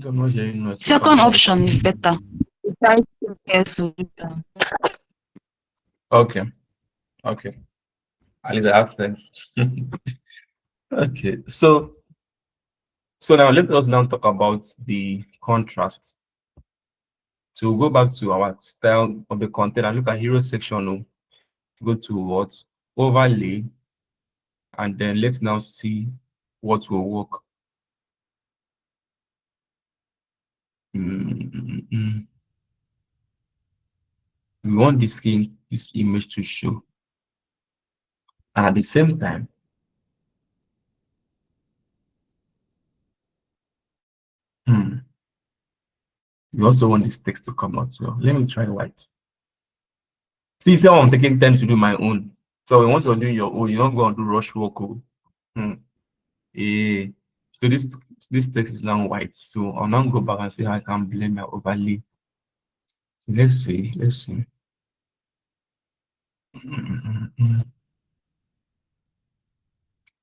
I'm not hearing much. Second option is better. Precise care solution. Okay. Okay. I leave the absence. Okay. So now let us now talk about the contrast. So we'll go back to our style of the content and look at hero section. Go to what? Overlay. And then let's now see what will work. We want this image to show. And at the same time, we also want this text to come out well. Let me try white. See how I'm taking time to do my own. So once you're doing your own, you don't go and do rush work. So this text is now white. So I'll now go back and see how I can blend my overlay. So let's see.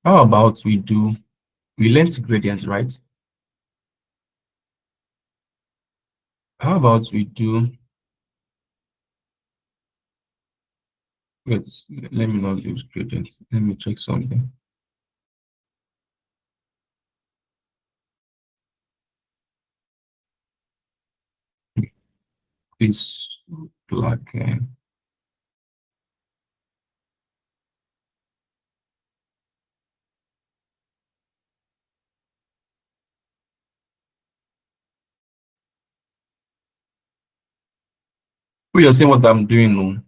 How about we length gradients, right? How about we do, let me not use gradients. Let me check something. This plugin. We are seeing what I'm doing now.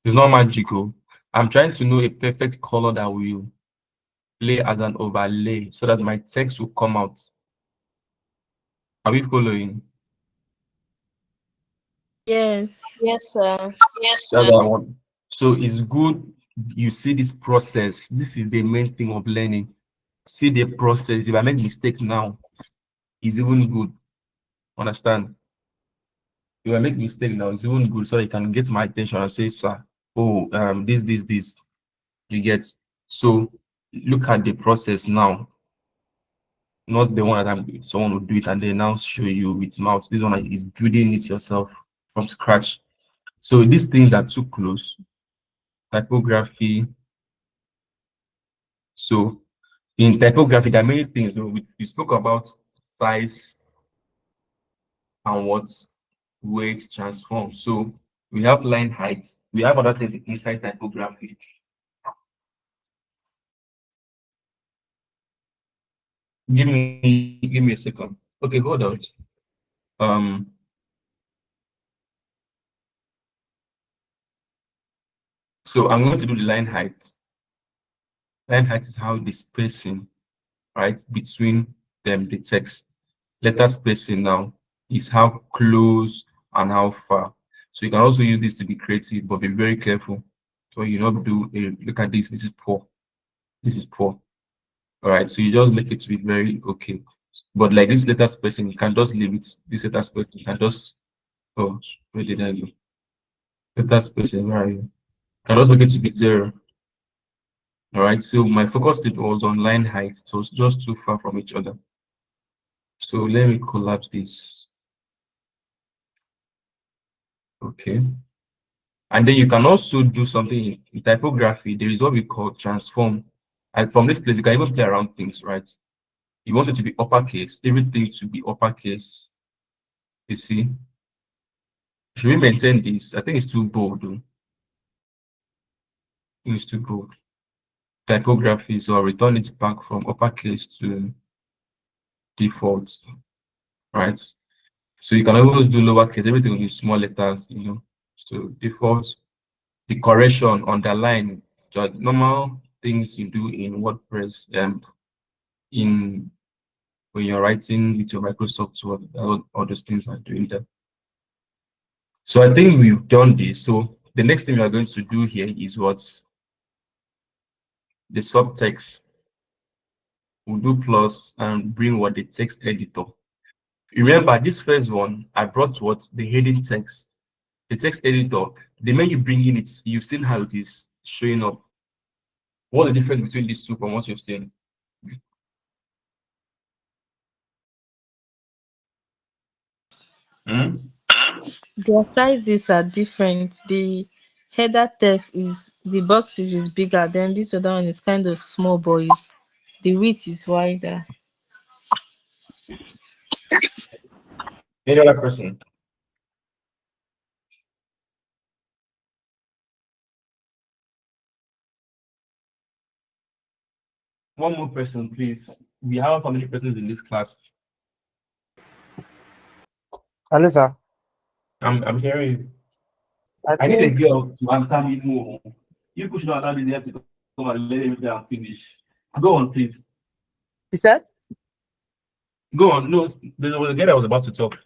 It's not magical. I'm trying to know a perfect color that will play as an overlay so that my text will come out. Are we following? Yes. Yes, sir. That's what I want. So it's good you see this process. This is the main thing of learning. See the process. If I make mistake now, it's even good. Understand? If I make mistake now, it's even good so you can get my attention and say, sir, oh, this. You get. So look at the process now, not the one that someone will do it and they now show you with mouth. This one is building it yourself from scratch. So these things are too close. Typography. So in typography, there are many things. We spoke about size and what weight transform. So we have line height. We have other things inside typography. Give me a second. Okay, hold on. So I'm going to do the line height. line height is how the spacing, right, between them, the text. Letter spacing now is how close and how far. So you can also use this to be creative, but be very careful. So you not do a look at this. This is poor. This is poor. All right. So you just make it to be very okay. But like this letter spacing, you can just leave it. This letter spacing, you can just where did I go? Letter spacing, where are you? Can also make it to be 0. All right. So my focus it was on line height, so it's just too far from each other. So let me collapse this. Okay. And then you can also do something in typography. There is what we call transform. And from this place, you can even play around things, right? You want it to be uppercase, everything to be uppercase. You see? Should we maintain this? I think it's too bold, though. I think it's too bold. Typography, so I'll return it back from uppercase to default, right? So you can always do lowercase, everything will be small letters, you know. So default, the correction, underline, just normal things you do in WordPress, in when you're writing with your Microsoft Word, all those things are doing that. So I think we've done this. So the next thing we are going to do here is what the subtext. We'll do plus and bring what the text editor. Remember this first one, I brought what the heading text, the text editor. The moment you bring in it, you've seen how it is showing up. What's the difference between these two from what you've seen? Their sizes are different. The header text is the box is bigger, then this other one is kind of small, but the width is wider. Any other person? One more person, please. We have how many persons in this class? Hello, sir. I'm hearing you. I I need a think girl to answer me more. You should not allow this girl to come and let me down finish. Go on, please. he said. Go on. No, there was a girl I was about to talk.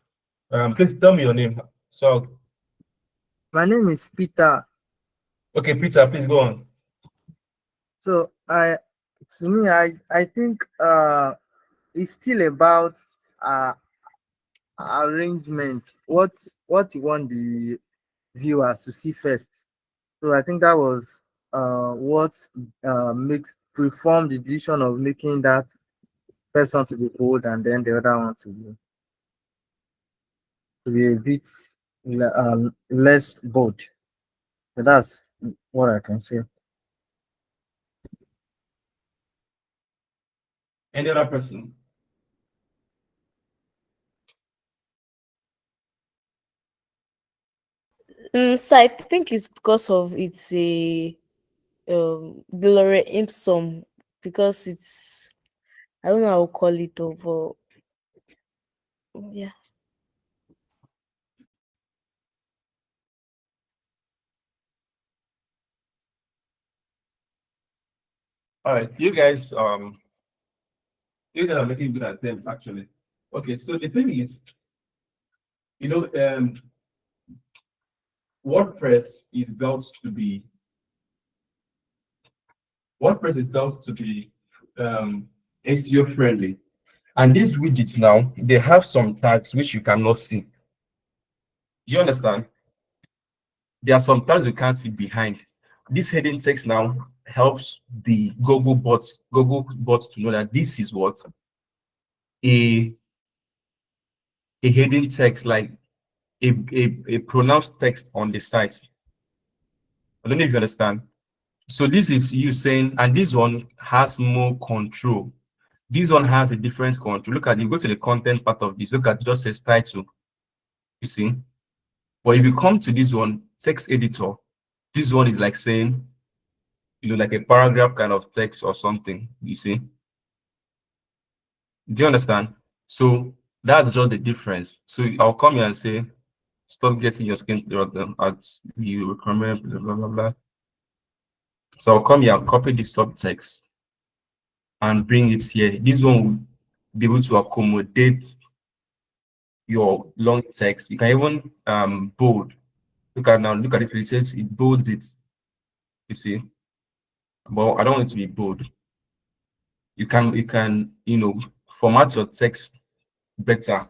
Please tell me your name. So, My name is Peter. okay, Peter, please go on. So to me, I think it's still about uh arrangements. What you want the viewers to see first. So I think that was what makes perform the decision of making that first one to be bold and then the other one to be a bit less bold. So that's what I can say. Any other person? So I think it's because of it's a Gloria Impsum, because it's, I don't know how to call it over. Yeah. All right, you guys are making good attempts actually. Okay, so the thing is, you know, WordPress is built to be SEO friendly. And these widgets now, they have some tags which you cannot see. Do you understand? There are some tags you can't see behind. This heading text now helps the Google bots to know that this is what a heading text, like a pronounced text on the site. I don't know if you understand. So this is you saying, and this one has more control. This one has a different control. Look at it, go to the content part of this. Look at, just says title. You see? But if you come to this one, text editor, this one is like saying, you know, like a paragraph kind of text or something. You see? Do you understand? So that's just the difference. So I'll come here and say, stop getting your skin at you recommend blah blah blah blah. So I'll come here and copy the subtext. and bring it here. This one will be able to accommodate your long text. You can even bold. Look at now, look at it. It says it bolds it. You see, but I don't want it to be bold. You can format your text better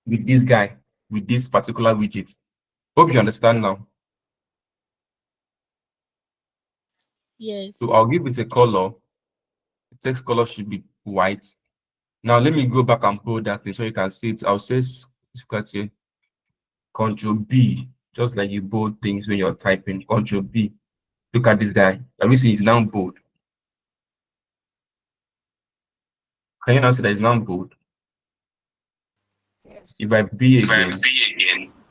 with this guy, with this particular widget. Hope you understand now. Yes. So I'll give it a color. The text color should be white. Now let me go back and pull that thing so you can see it. I'll say Control B, just like you bold things when you're typing. Control B. Look at this guy. Let me see, he's now bold. Can you now see that it's now bold? If I B again,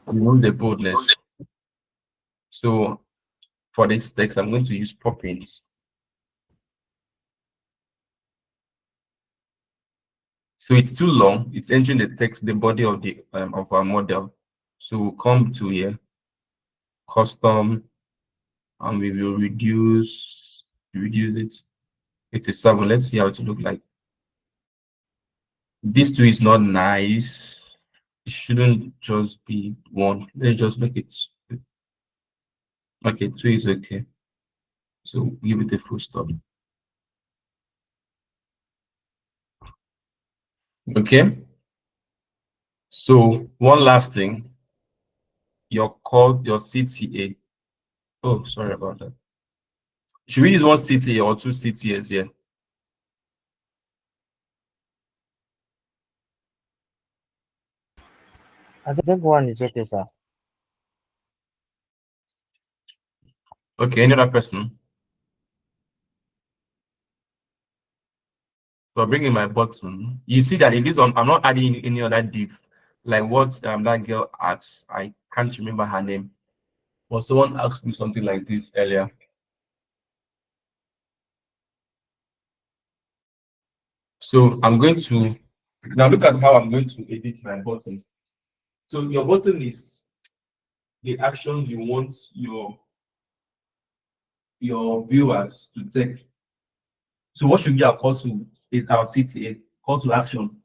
remove the boldness. So for this text, I'm going to use pop-ins. So it's too long. It's entering the text, the body of the of our model. So we'll come to here, custom, and we will reduce it. It's a 7. Let's see how it look like. This 2 is not nice. It shouldn't just be 1. Let's just make it. Okay, 2 is okay. So give it a full stop. Okay. So one last thing, your CTA. Oh, sorry about that. Should we use one CTA or 2 CTAs here? I think one is okay, sir. Okay, any other person? So bringing my button. You see that in this one, I'm not adding any other div. Like what that girl asked. I can't remember her name. But someone asked me something like this earlier. So I'm going to now look at how I'm going to edit my button. So your button is the actions you want your viewers to take. So what should be our call to is our CTA, call to action.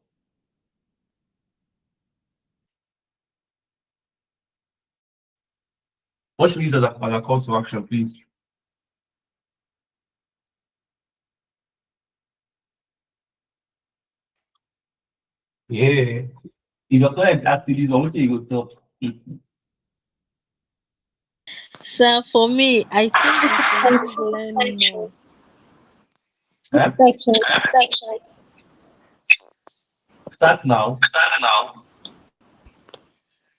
What should we use as a call to action, please? Yeah. If your client asks you this, almost you go talk. So for me, I think we should use learn more. Eh? Section. Start now.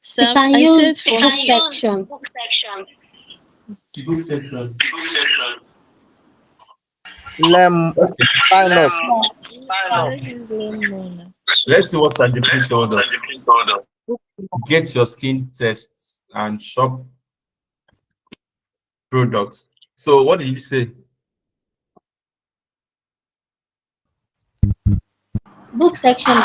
So You can I said use for book section. Book section. Sign up. let's use learn more now. Let's see what ChatGPT told us. Get your skin tests and shop products. So what did you say? Book section.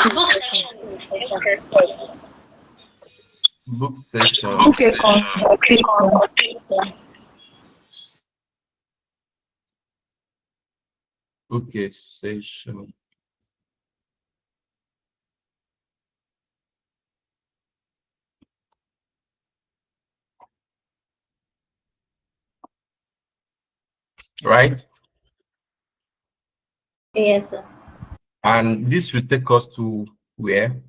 Book section. Okay, session. Right? Yes, sir. And this should take us to where?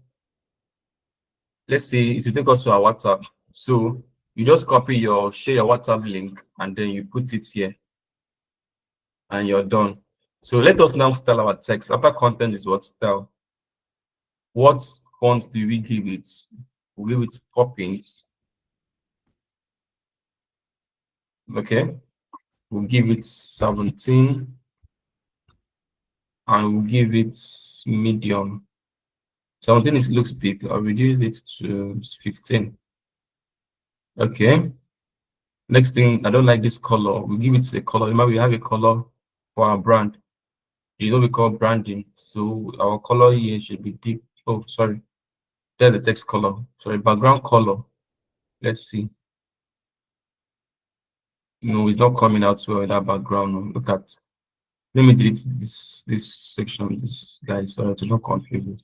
Let's say it will take us to our WhatsApp. So you just share your WhatsApp link and then you put it here and you're done. So let us now style our text. After content is what style. What font do we give it? We give it pop-ins. Okay. We'll give it 17 and we'll give it medium. 17 looks big. I'll reduce it to 15. Okay. Next thing, I don't like this color. We'll give it a color. Remember, we have a color for our brand. We call branding. So our color here should be deep. Oh, sorry. There's the text color. Sorry, background color. Let's see. No, it's not coming out well with that background. Look at. Let me delete this section, this guy, so to not confuse it.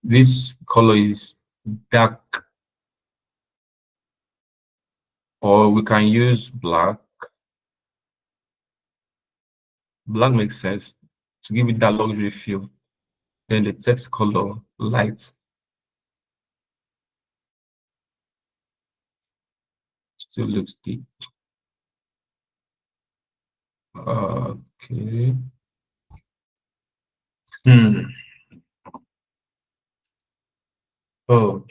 This color is dark, or we can use black. Black makes sense to give it that luxury feel. Then the text color light. Still looks deep. Okay. Oh,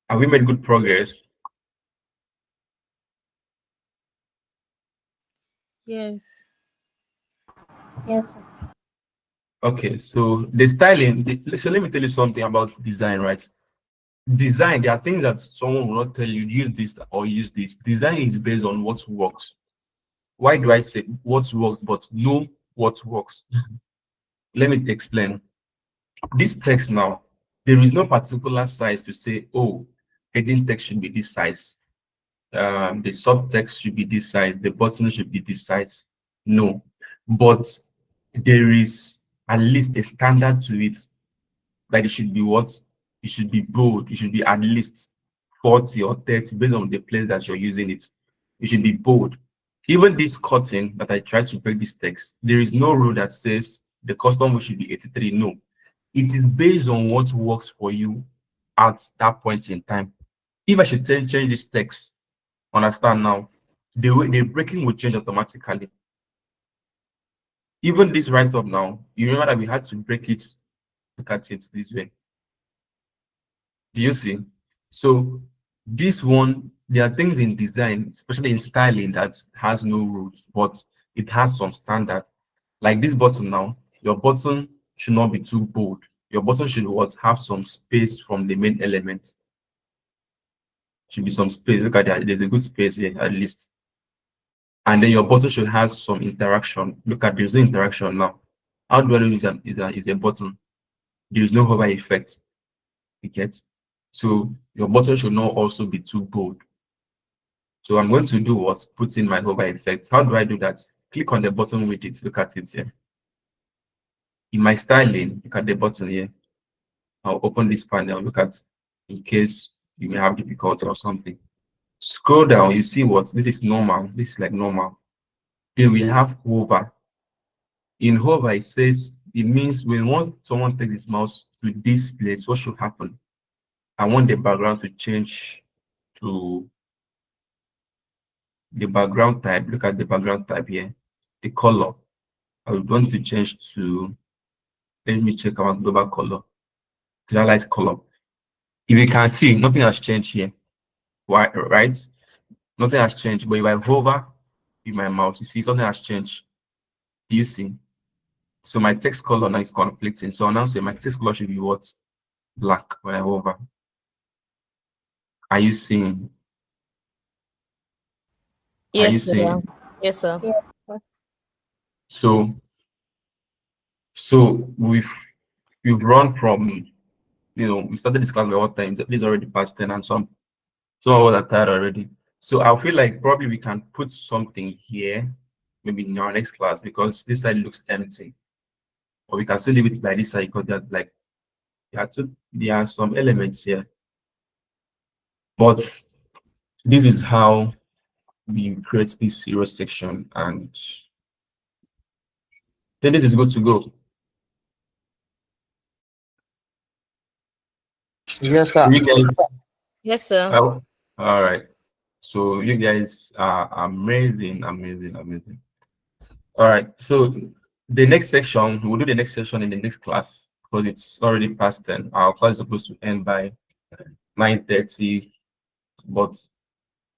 have we made good progress? Yes. Yes. Okay, so the styling. So let me tell you something about design, right? Design, there are things that someone will not tell you, use this or use this. Design is based on what works. Why do I say what works, but know what works? Let me explain. This text now, there is no particular size to say, oh, heading text should be this size. The subtext should be this size, the button should be this size. No, but there is at least a standard to it, that it should be what? It should be bold. It should be at least 40 or 30 based on the place that you're using it. It should be bold. Even this cutting that I tried to break this text, there is no rule that says the custom width should be 83. No, it is based on what works for you at that point in time. If I should change this text, understand now, the way the breaking will change automatically. Even this write up now, you remember that we had to break it, look at it this way. Do you see? So this one, there are things in design, especially in styling, that has no rules, but it has some standard. Like this button now, your button should not be too bold. Your button should what, have some space from the main element. Should be some space. Look at that. There's a good space here at least. And then your button should have some interaction. Look at, there's no interaction now. How do I know is a button? There is no hover effect. You get? So your button should not also be too bold. So I'm going to do what? Put in my hover effect. How do I do that? Click on the button with it. Look at it here. In my styling, look at the button here. I'll open this panel. Look at, in case you may have difficulty or something. Scroll down, you see what? This is normal. This is like normal. Then we have hover. In hover, it says, it means when once someone takes his mouse to this place, what should happen? I want the background to change to the background type. Look at the background type here. The color. I would want to change to, let me check our global color. Clear color. If you can see, nothing has changed here. Why, right? Nothing has changed. But if I hover with my mouse, you see something has changed. Do you see? So my text color now is conflicting. So I'll now say my text color should be what? Black when I hover. Are you seeing? Are you Yes, sir. seeing? Yes, sir. So we've run from, we started this class by what time? This is already past 10, and some of us are tired already. So I feel like probably we can put something here, maybe in our next class, because this side looks empty. Or we can still leave it by this side, because there are some elements here. But this is how we create this zero section, and then this is good to go. Yes, sir. You guys, Yes, sir. well, all right. So you guys are amazing. All right. So the next section, we'll do the next section in the next class, because it's already past 10. Our class is supposed to end by 9:30, but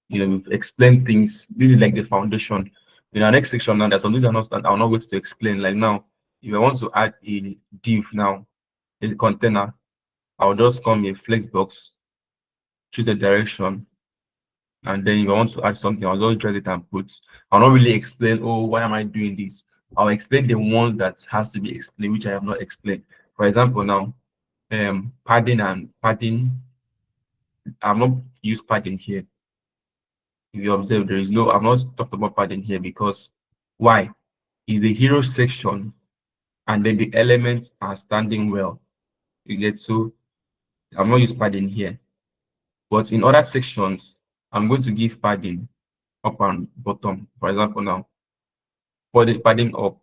we've explained things. This is like the foundation. In our next section now, there's some things I'll not wait to explain. Like now, if I want to add a div now, a container, I'll just come in Flexbox, choose a direction, and then if I want to add something, I'll just drag it and put. I'll not really explain, oh, why am I doing this? I'll explain the ones that has to be explained, which I have not explained. For example, now, padding and padding, I've not used padding here. If you observe, there is no, I've not talked about padding here because why? Is the hero section and then the elements are standing well. You get, so I'm not use padding here. But in other sections, I'm going to give padding up and bottom. For example, now, for the padding up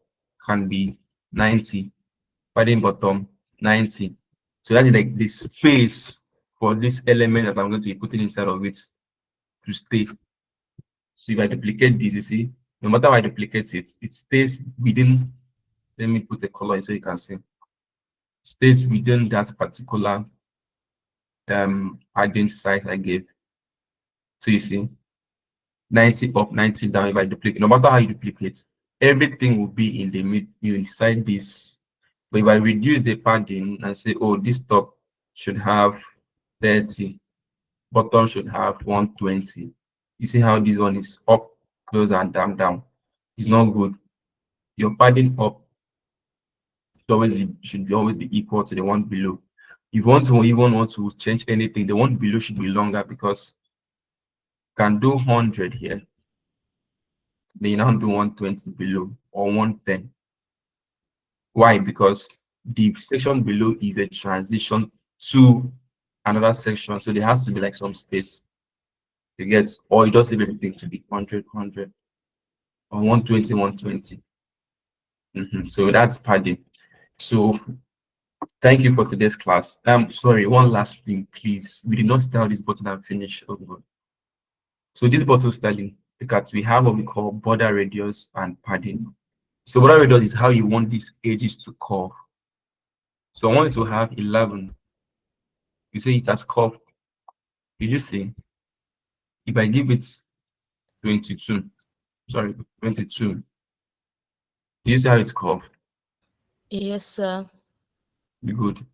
can be 90, padding bottom 90. So that is like the space for this element that I'm going to be putting inside of it to stay. So if I duplicate this, you see, no matter how I duplicate it, it stays within. Let me put a color in so you can see. Stays within that particular padding size I gave. So you see, 90 up, 90 down. If I duplicate, no matter how you duplicate, everything will be in the mid inside this. But if I reduce the padding and say, oh, this top should have 30, bottom should have 120. You see how this one is up, close, and down. It's not good. Your padding up should always be equal to the one below. If you want to even want to change anything, the one below should be longer because you can do 100 here. Then you now do 120 below or 110. Why? Because the section below is a transition to another section, so there has to be like some space. You get, or you just leave everything to be 100, 100, or 120, 120. So that's padding. So thank you for today's class. Sorry, one last thing, please. We did not style this button and finish. So this button styling, because we have what we call border radius and padding. So border radius is how you want these edges to curve. So I want it to have 11. You say it has curved. Did you see? If I give it 22, sorry, 22, do you see how it's curved? Yes, sir. Be good.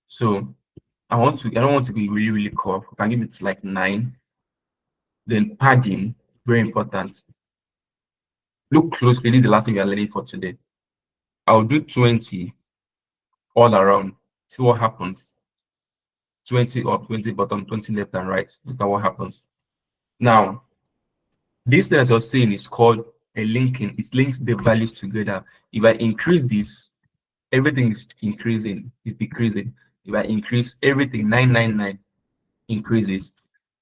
So I don't want to be really, really curved. I can give it like 9. Then padding, very important. Look closely. This is the last thing we are learning for today. I'll do 20 all around. See what happens. 20 up, 20 bottom, 20 left and right. Look at what happens. Now, this that you're saying is called a linking. It links the values together. If I increase this, everything is increasing, is decreasing. If I increase everything, 999 increases.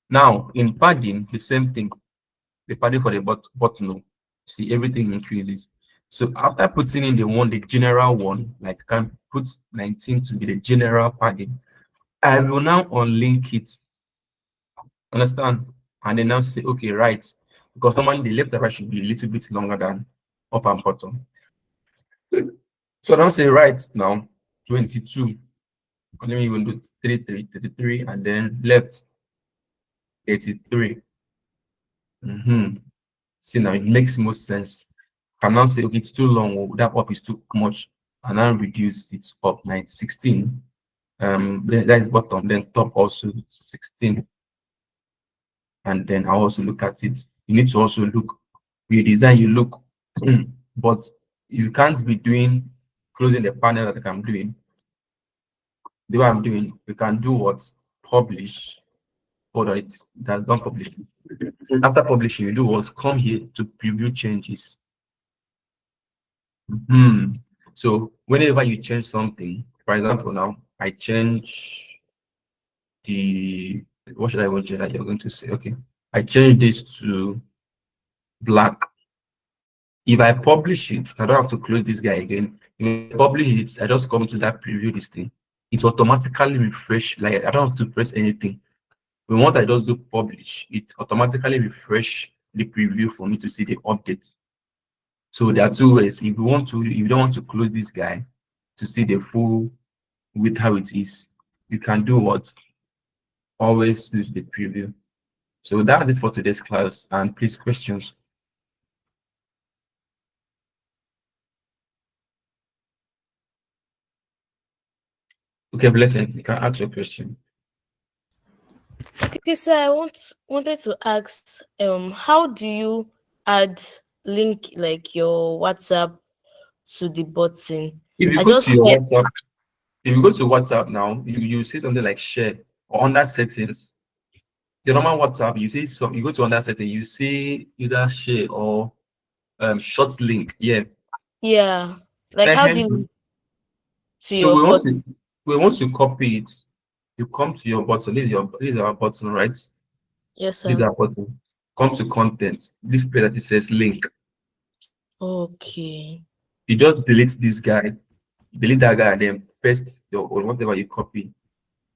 Now, in padding, the same thing. The padding for the bottom, see, everything increases. So after putting in the general one, like I can put 19 to be the general padding, I will now unlink it. Understand? And then now say, okay, right. Because normally the left and right should be a little bit longer than up and bottom. So now say right now, 22. Let me even do 33, and then left 83. See, now it makes most sense. Can now say, okay, it's too long, or that up is too much, and now reduce it up 16. That is bottom, then top also 16. And then I also look at it. You need to also look, you design, you look, but you can't be doing closing the panel that I'm doing. The way I'm doing, you can do what? Publish, or it has done publishing. After publishing, you do what? Come here to preview changes. So whenever you change something, for example, now I change the, what should I want to that you're going to say? Okay, I change this to black. If I publish it, I don't have to close this guy again. If I publish it, I just come to that preview this thing. It automatically refresh, like I don't have to press anything. When once I just do publish, it automatically refresh the preview for me to see the updates. So there are two ways. If you don't want to close this guy to see the full with how it is, you can do what? Always use the preview. So that's it for today's class, and please questions. Okay, Blessing, you can ask your question. Okay, so I wanted to ask, how do you add link like your WhatsApp to the button? If you go to your WhatsApp, if you go to WhatsApp now, you see something like share or under settings. the normal WhatsApp, you see some, you go to another setting, you see either share or short link. Yeah. Yeah. Like how do you to So your bot? we want to copy it. You come to your button. This is our button, right? Yes, This is sir. our button. Come to content. This place that it says link. Okay. You just delete this guy, delete that guy, and then paste your or whatever you copy,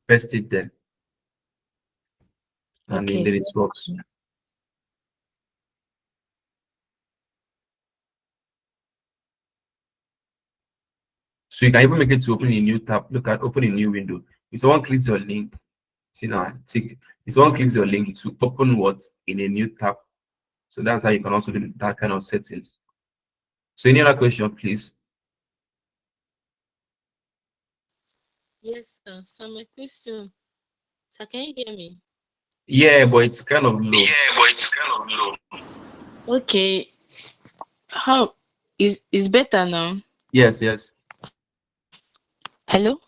paste it there, and then Okay. it works. So you can even make it to open a new tab. Look at open a new window. If someone clicks your link, see now, tick. If someone clicks your link to open what in a new tab. So that's how you can also do that kind of settings. So any other question, please? Yes, sir. So my question, sir, can you hear me? Yeah, but it's kind of low. Okay. How is better now? Yes, yes, Hello?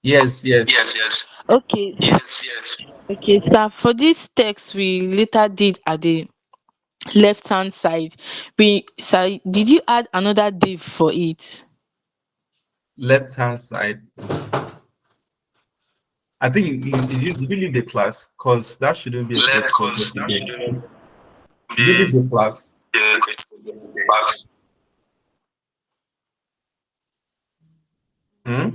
yes, yes. Okay. Okay, sir. For this text we later did at the left hand side, we sir, did you add another div for it? Left hand side. I think did you leave the class? Because that shouldn't be a question. But again, did you leave the class? Hmm?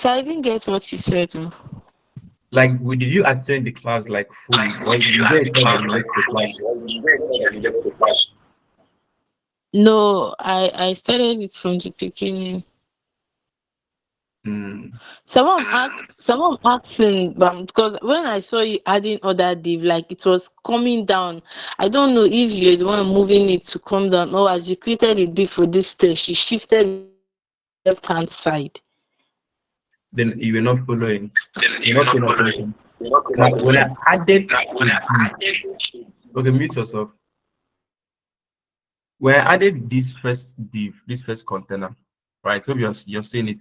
So I didn't get what you said. Like, did you attend the class like fully, or is there a time that you left the class? No, I started it from the beginning. Hmm. Someone asking because when I saw you adding other div, like it was coming down. I don't know if you're the one moving it to come down, or as you created a div for this stage, you shifted it to the left hand side. Then you were not following. You're not paying attention. Now, when I added a div, okay, mute yourself. When I added this first div, this first container, right? Hope you're seeing it.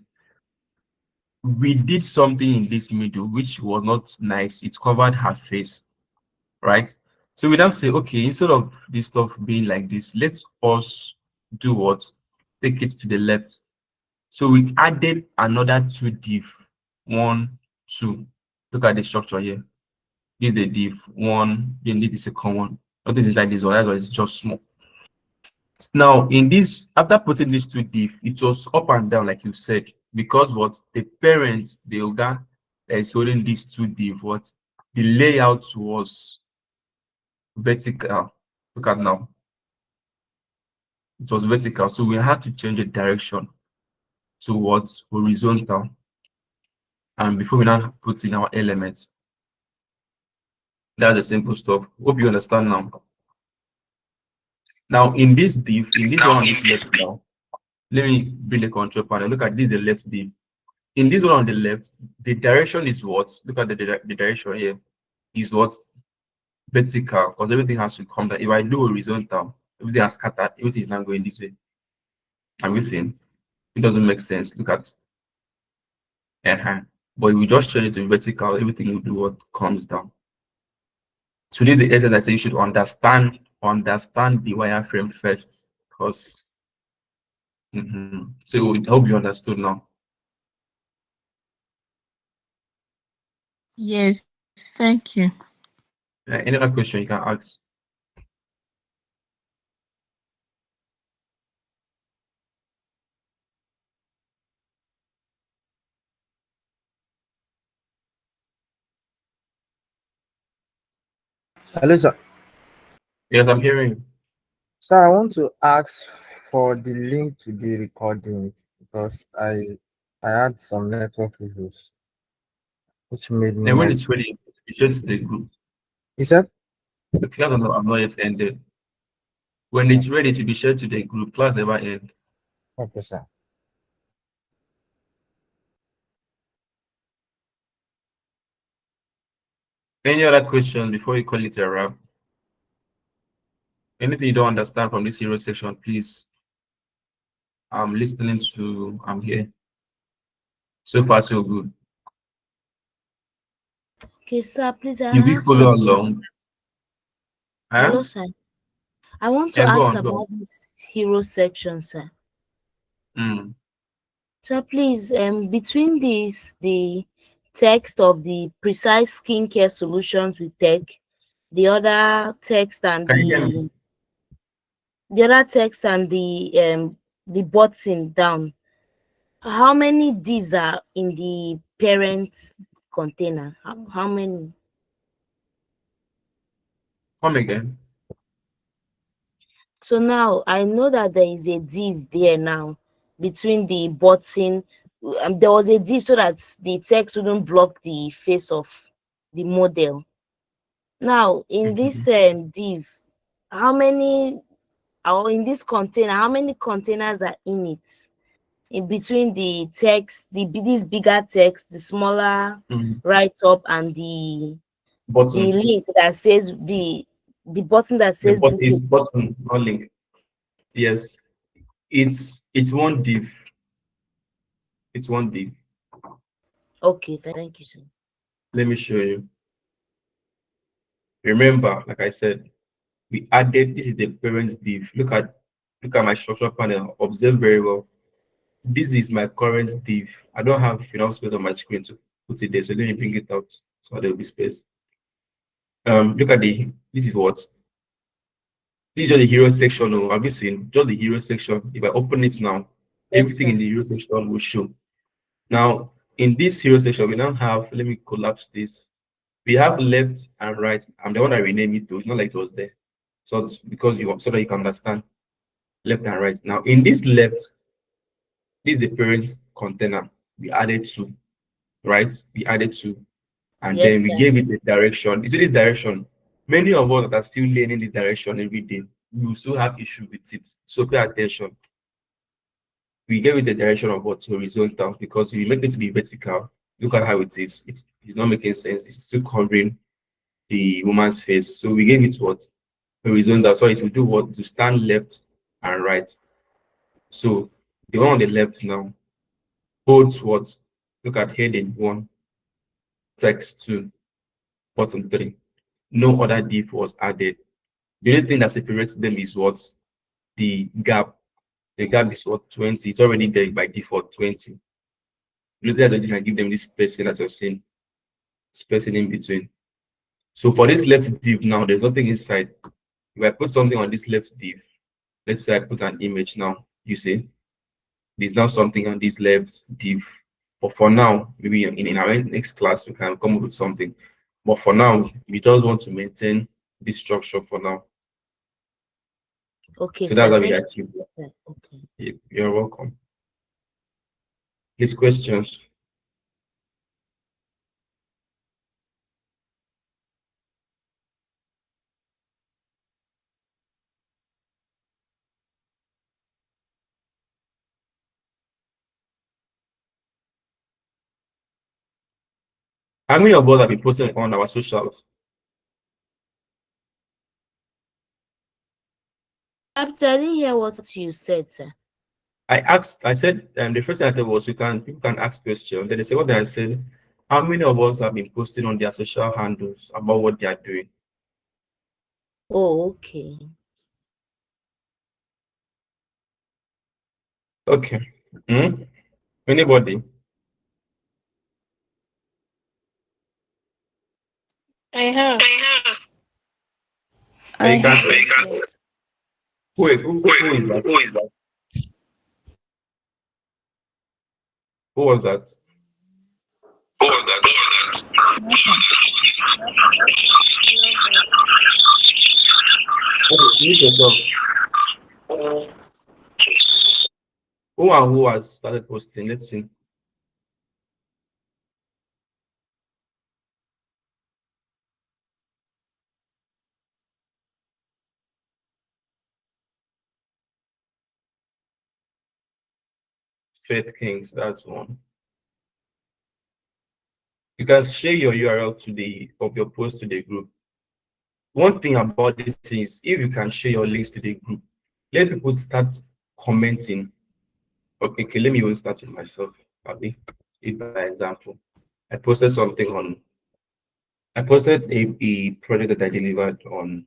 We did something in this middle which was not nice. It covered her face, right? So we now say, okay, instead of this stuff being like this, let's us do what? Take it to the left. So we added another two div. One, two. Look at the structure here. This is the div. One, then this is the second one. Notice inside this one, that's why it's just small. Now, in this, after putting these two div, it was up and down, like you said, because what the parents, the Oga that is holding these two div, what the layout was vertical. Look at now, it was vertical, so we had to change the direction towards horizontal. And before we now put in our elements, that's the simple stuff. Hope you understand now. Now, in this div, in this one on this left now, let me bring the control panel. Look at this, the left div. In this one on the left, the direction is what? Look at the direction here. Is what? Vertical, because everything has to come down. If I do horizontal, everything has scattered, everything is not going this way. Are we seeing? It doesn't make sense. Look at but if we just change it to vertical, everything will do what comes down. So this is the essence I say you should understand the wireframe first, because so I hope you understood now. Yes, thank you. Any other question you can ask? Hello, sir. Yes, I'm hearing you. So I want to ask for the link to the recording because I had some network issues which made me And when not. it's ready, be shared to the group. You said? The class has not yet ended. When it's ready to be shared to the group, class never end. Okay, sir. Any other question before you call it a wrap? Anything you don't understand from this hero section, please. I'm listening to, I'm here. So far, so good. Okay, sir, please, I You will have follow something. along. Hello, Huh? sir. I want to Yeah, go ask on, go on. about this hero section, sir. Mm. So please, between the text of the precise skincare solutions we take, the other text and Can you hear me? the button down, how many divs are in the parent container? How many? Come again. So now I know that there is a div there now between the button. There was a div so that the text wouldn't block the face of the model. Now in this Mhm. div, how many, or in this container, how many containers are in it? In between the text, this bigger text, the smaller Mm. write up, and the Button. link that says the button that The says but is booking. button, not link. Yes. It's one div. It's one div. Okay, thank you, sir. Let me show you. Remember, like I said, we added this is the parents div. Look at my structure panel. Observe very well. This is my current div. I don't have enough space on my screen to put it there, so let me bring it out so there will be space. Look at this is what this is just the hero section. Oh, have you seen just the hero section? If I open it now, Yes, everything in sir. the hero section will show. Now, in this hero section, we now have, let me collapse this. We have left and right. I'm the one that renamed it though. It's not like it was there. So because you so that you can understand left and right. Now, in this left, this is the parents container. We added two, right? We added two, and then Yes, we sir. gave it the direction. You see this direction. Many of us that are still learning this direction every day, we will still have issue with it. So pay attention. We gave it the direction of what horizontal because if you make it to be vertical, look at how it is. It's not making sense. It's still covering the woman's face. So we gave it what horizontal. So it will do what to stand left and right. So the one on the left now holds what? Look at heading one, text two, bottom three. No other div was added. The only thing that separates them is what the gap. The gap is what 20. It's already there by default 20. Later, I can give them this spacing that you're seeing, spacing in between. So for this left div now, there's nothing inside. If I put something on this left div, let's say I put an image now, you see, there's now something on this left div. But for now, maybe in our next class, we can come up with something. But for now, we just want to maintain this structure for now. Okay, So that's sir. how we Thank achieve that. you. Sir. Okay. You're welcome. These questions. How many of us have been posting on our socials? I didn't hear what you said, sir. I said, the first thing I said was people can ask questions. Then the second thing I said, how many of us have been posting on their social handles about what they are doing? Oh, okay. Okay. Hmm? Anybody? I have. Hey, I you have can't say. Who is that? Who was that? Okay, mute yourself. Who and who has started posting? Let's see. Faith Kings, that's one. You can share your URL to the of your post to the group. One thing about this is if you can share your links to the group, let people start commenting. Okay, let me even start with myself. Abi, if by example, I posted something on I posted a project that I delivered on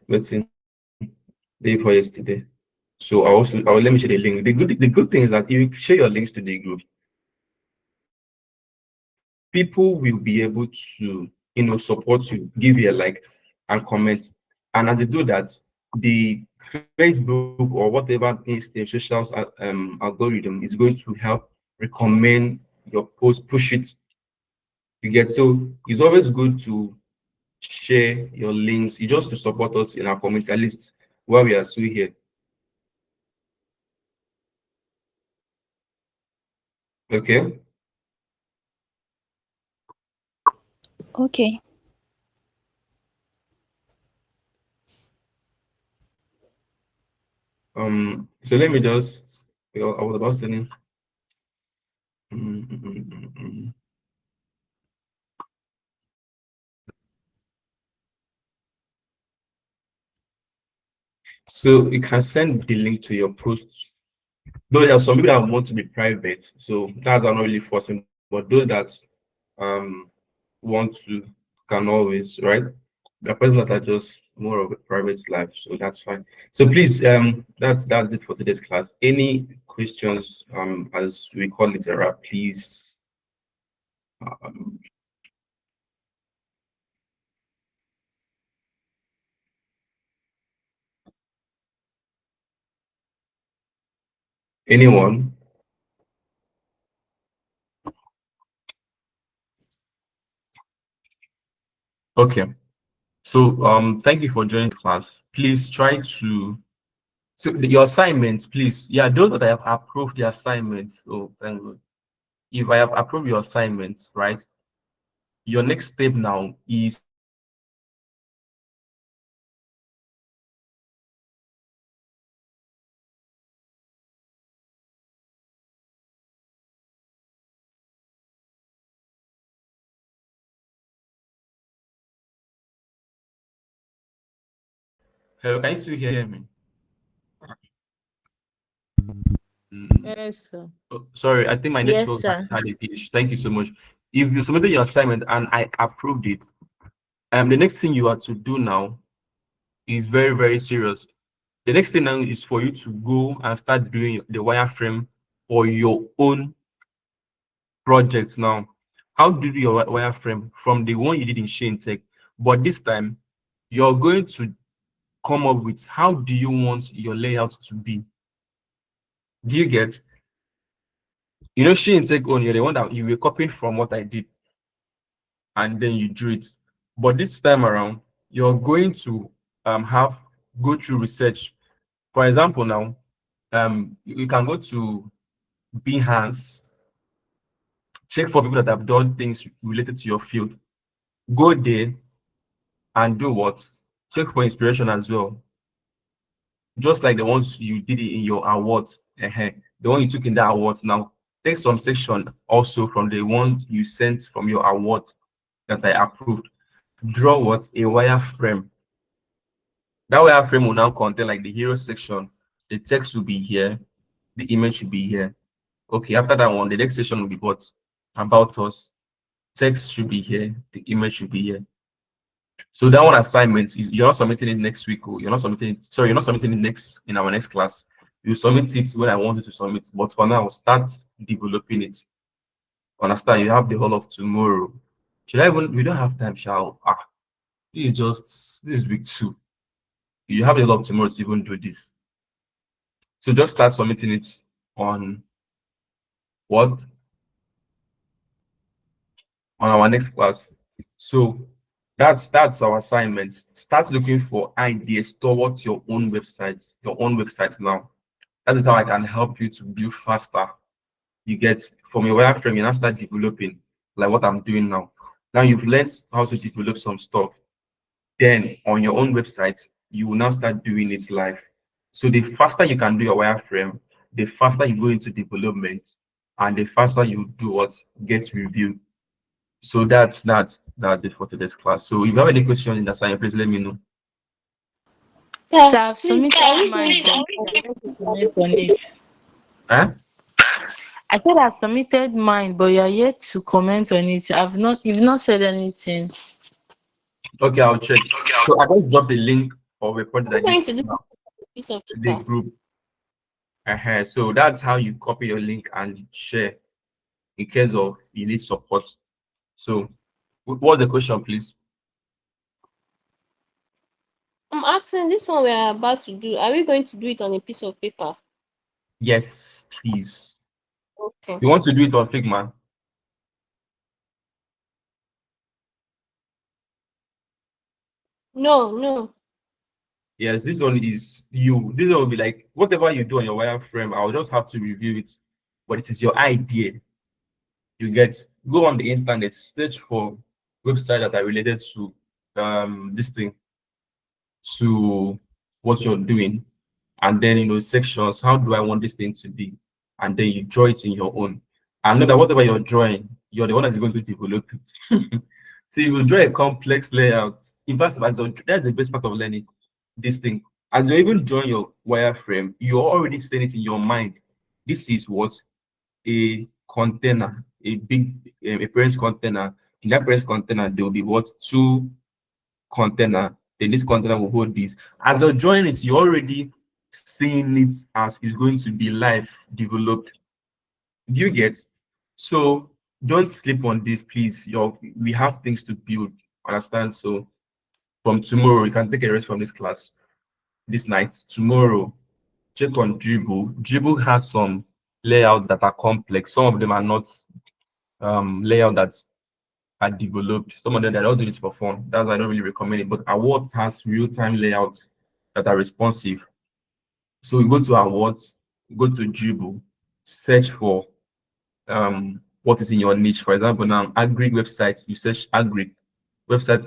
let's see, day before yesterday. So I will let me share the link. The good thing is that if you share your links to the group, people will be able to support you, give you a like and comment. And as they do that, the Facebook or whatever is the social algorithm is going to help recommend your post, push it. You get, so it's always good to share your links. You just to support us in our community, at least while we are still here. Okay. Okay. So let me just, I was about saying, mm, mm, mm, mm, mm. So you can send the link to your posts. Though there are some people that want to be private, so that's not really forcing. But those that um want to can always, right? The person that are just more of a private life, so that's fine. So please, that's it for today's class. Any questions, as we call it a wrap, please. Um, anyone? Okay. So thank you for joining class. Please try to, so your assignments, please. Yeah, those that I have approved the assignment. Oh, thank God. If I have approved your assignment, right? Your next step now is hello, can you still hear me? Mm, Yes, sir. oh, sorry, I think my Yes, network sir. had a glitch. Thank you so much. If you submitted your assignment and I approved it, the next thing you are to do now is very, very serious. The next thing now is for you to go and start doing the wireframe for your own projects now. How do you do your wireframe from the one you did in She-Intech? But this time, you're going to come up with how do you want your layout to be. Do you get? She-Intech on, you're the one that you were copying from what I did, and then you drew it. But this time around, you're going to have go through research. For example, now you can go to Behance, check for people that have done things related to your field. Go there and do what? Check for inspiration as well. Just like the ones you did it in your awards, the one you took in the awards. Now, take some section also from the one you sent from your awards that I approved. Draw what? A wireframe. That wireframe will now contain like the hero section. The text will be here. The image should be here. Okay, after that one, the next section will be what? About us. Text should be here. The image should be here. So that one assignment is you're not submitting it next week, or you're not submitting it, sorry, you're not submitting it next in our next class. You submit it when I want you to submit. But for now, start developing it. Understand? You have the whole of tomorrow. Should I even we don't have time, shall this is week 2. You have a lot of tomorrow to even do this. So just start submitting it on what? On our next class. So that's our assignment. Start looking for ideas towards your own website, now. That is how I can help you to build faster. You get from your wireframe, you now start developing like what I'm doing now. Now you've learned how to develop some stuff. Then on your own website, you will now start doing it live. So the faster you can do your wireframe, the faster you go into development, and the faster you do what get reviewed. So that's it for today's class. So if you have any questions in the assignment, please let me know. So I've submitted mine, but I want to comment on it. Huh? I said I've submitted mine, but you're yet to comment on it. You've not said anything. Okay, I'll check. So I just dropped the link or report that I I'm going did to do a piece of to the paper. group. So that's how you copy your link and share in case of you need support. So what's the question, please? I'm asking this one we're about to do. Are we going to do it on a piece of paper? Yes, please. Okay. You want to do it on Figma? No, no. Yes, this one is you. This one will be like whatever you do on your wireframe, I'll just have to review it. But it is your idea. You get go on the internet, search for websites that are related to this thing, to what you're doing, and then sections. How do I want this thing to be? And then you draw it in your own. And know that whatever you're drawing, you're the one that's going to develop it. So you will draw a complex layout. In fact, that's the best part of learning this thing. As you're even drawing your wireframe, you're already saying it in your mind. This is what a container, a big a parent container. In that parent container, there will be what two container. Then this container will hold this. As you're drawing it, you're already seeing it as it's going to be live developed. Do you get? So don't sleep on this, please. We have things to build. Understand? So from tomorrow, you can take a rest from this class this night. Tomorrow, check on Dribble. Dribble has some layouts that are complex. Some of them are not layout that are developed. Some of them they're not doing it for fun. That's why I don't really recommend it. But Awards has real-time layouts that are responsive. So we go to Awards, go to Dribble, search for what is in your niche. For example, now agri websites, you search agri websites,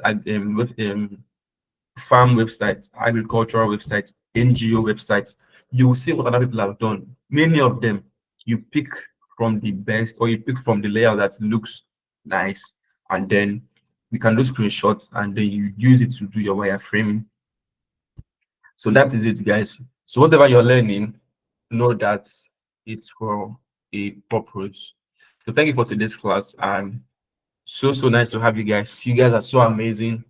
farm websites, agricultural websites, NGO websites. You will see what other people have done. Many of them you pick from the best, or you pick from the layout that looks nice, and then you can do screenshots and then you use it to do your wireframing. So that is it, guys. So whatever you're learning, know that it's for a purpose. So thank you for today's class, and so nice to have you guys. You guys are so amazing,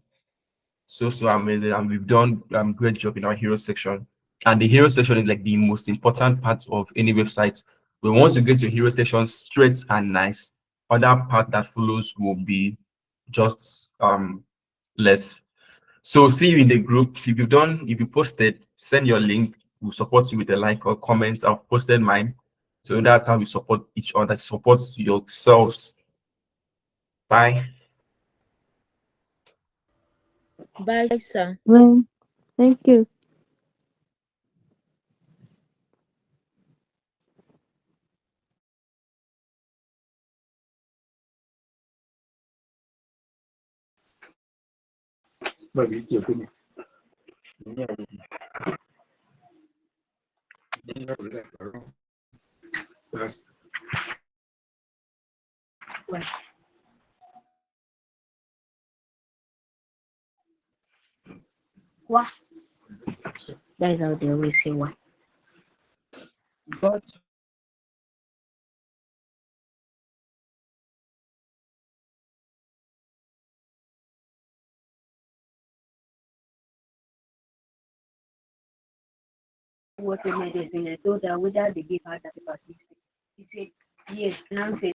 so amazing, and we've done great job in our hero section. And the hero section is like the most important part of any website. But once you get your hero section straight and nice, other part that follows will be just less. So see you in the group. If you posted, send your link. We'll support you with a like or comment. I've posted mine. So that's how we support each other, support yourselves. Bye. Bye, sir. Well, thank you. What? That is how they always say what. But what they made is in I told her whether they gave her that paper. He said yes. Now say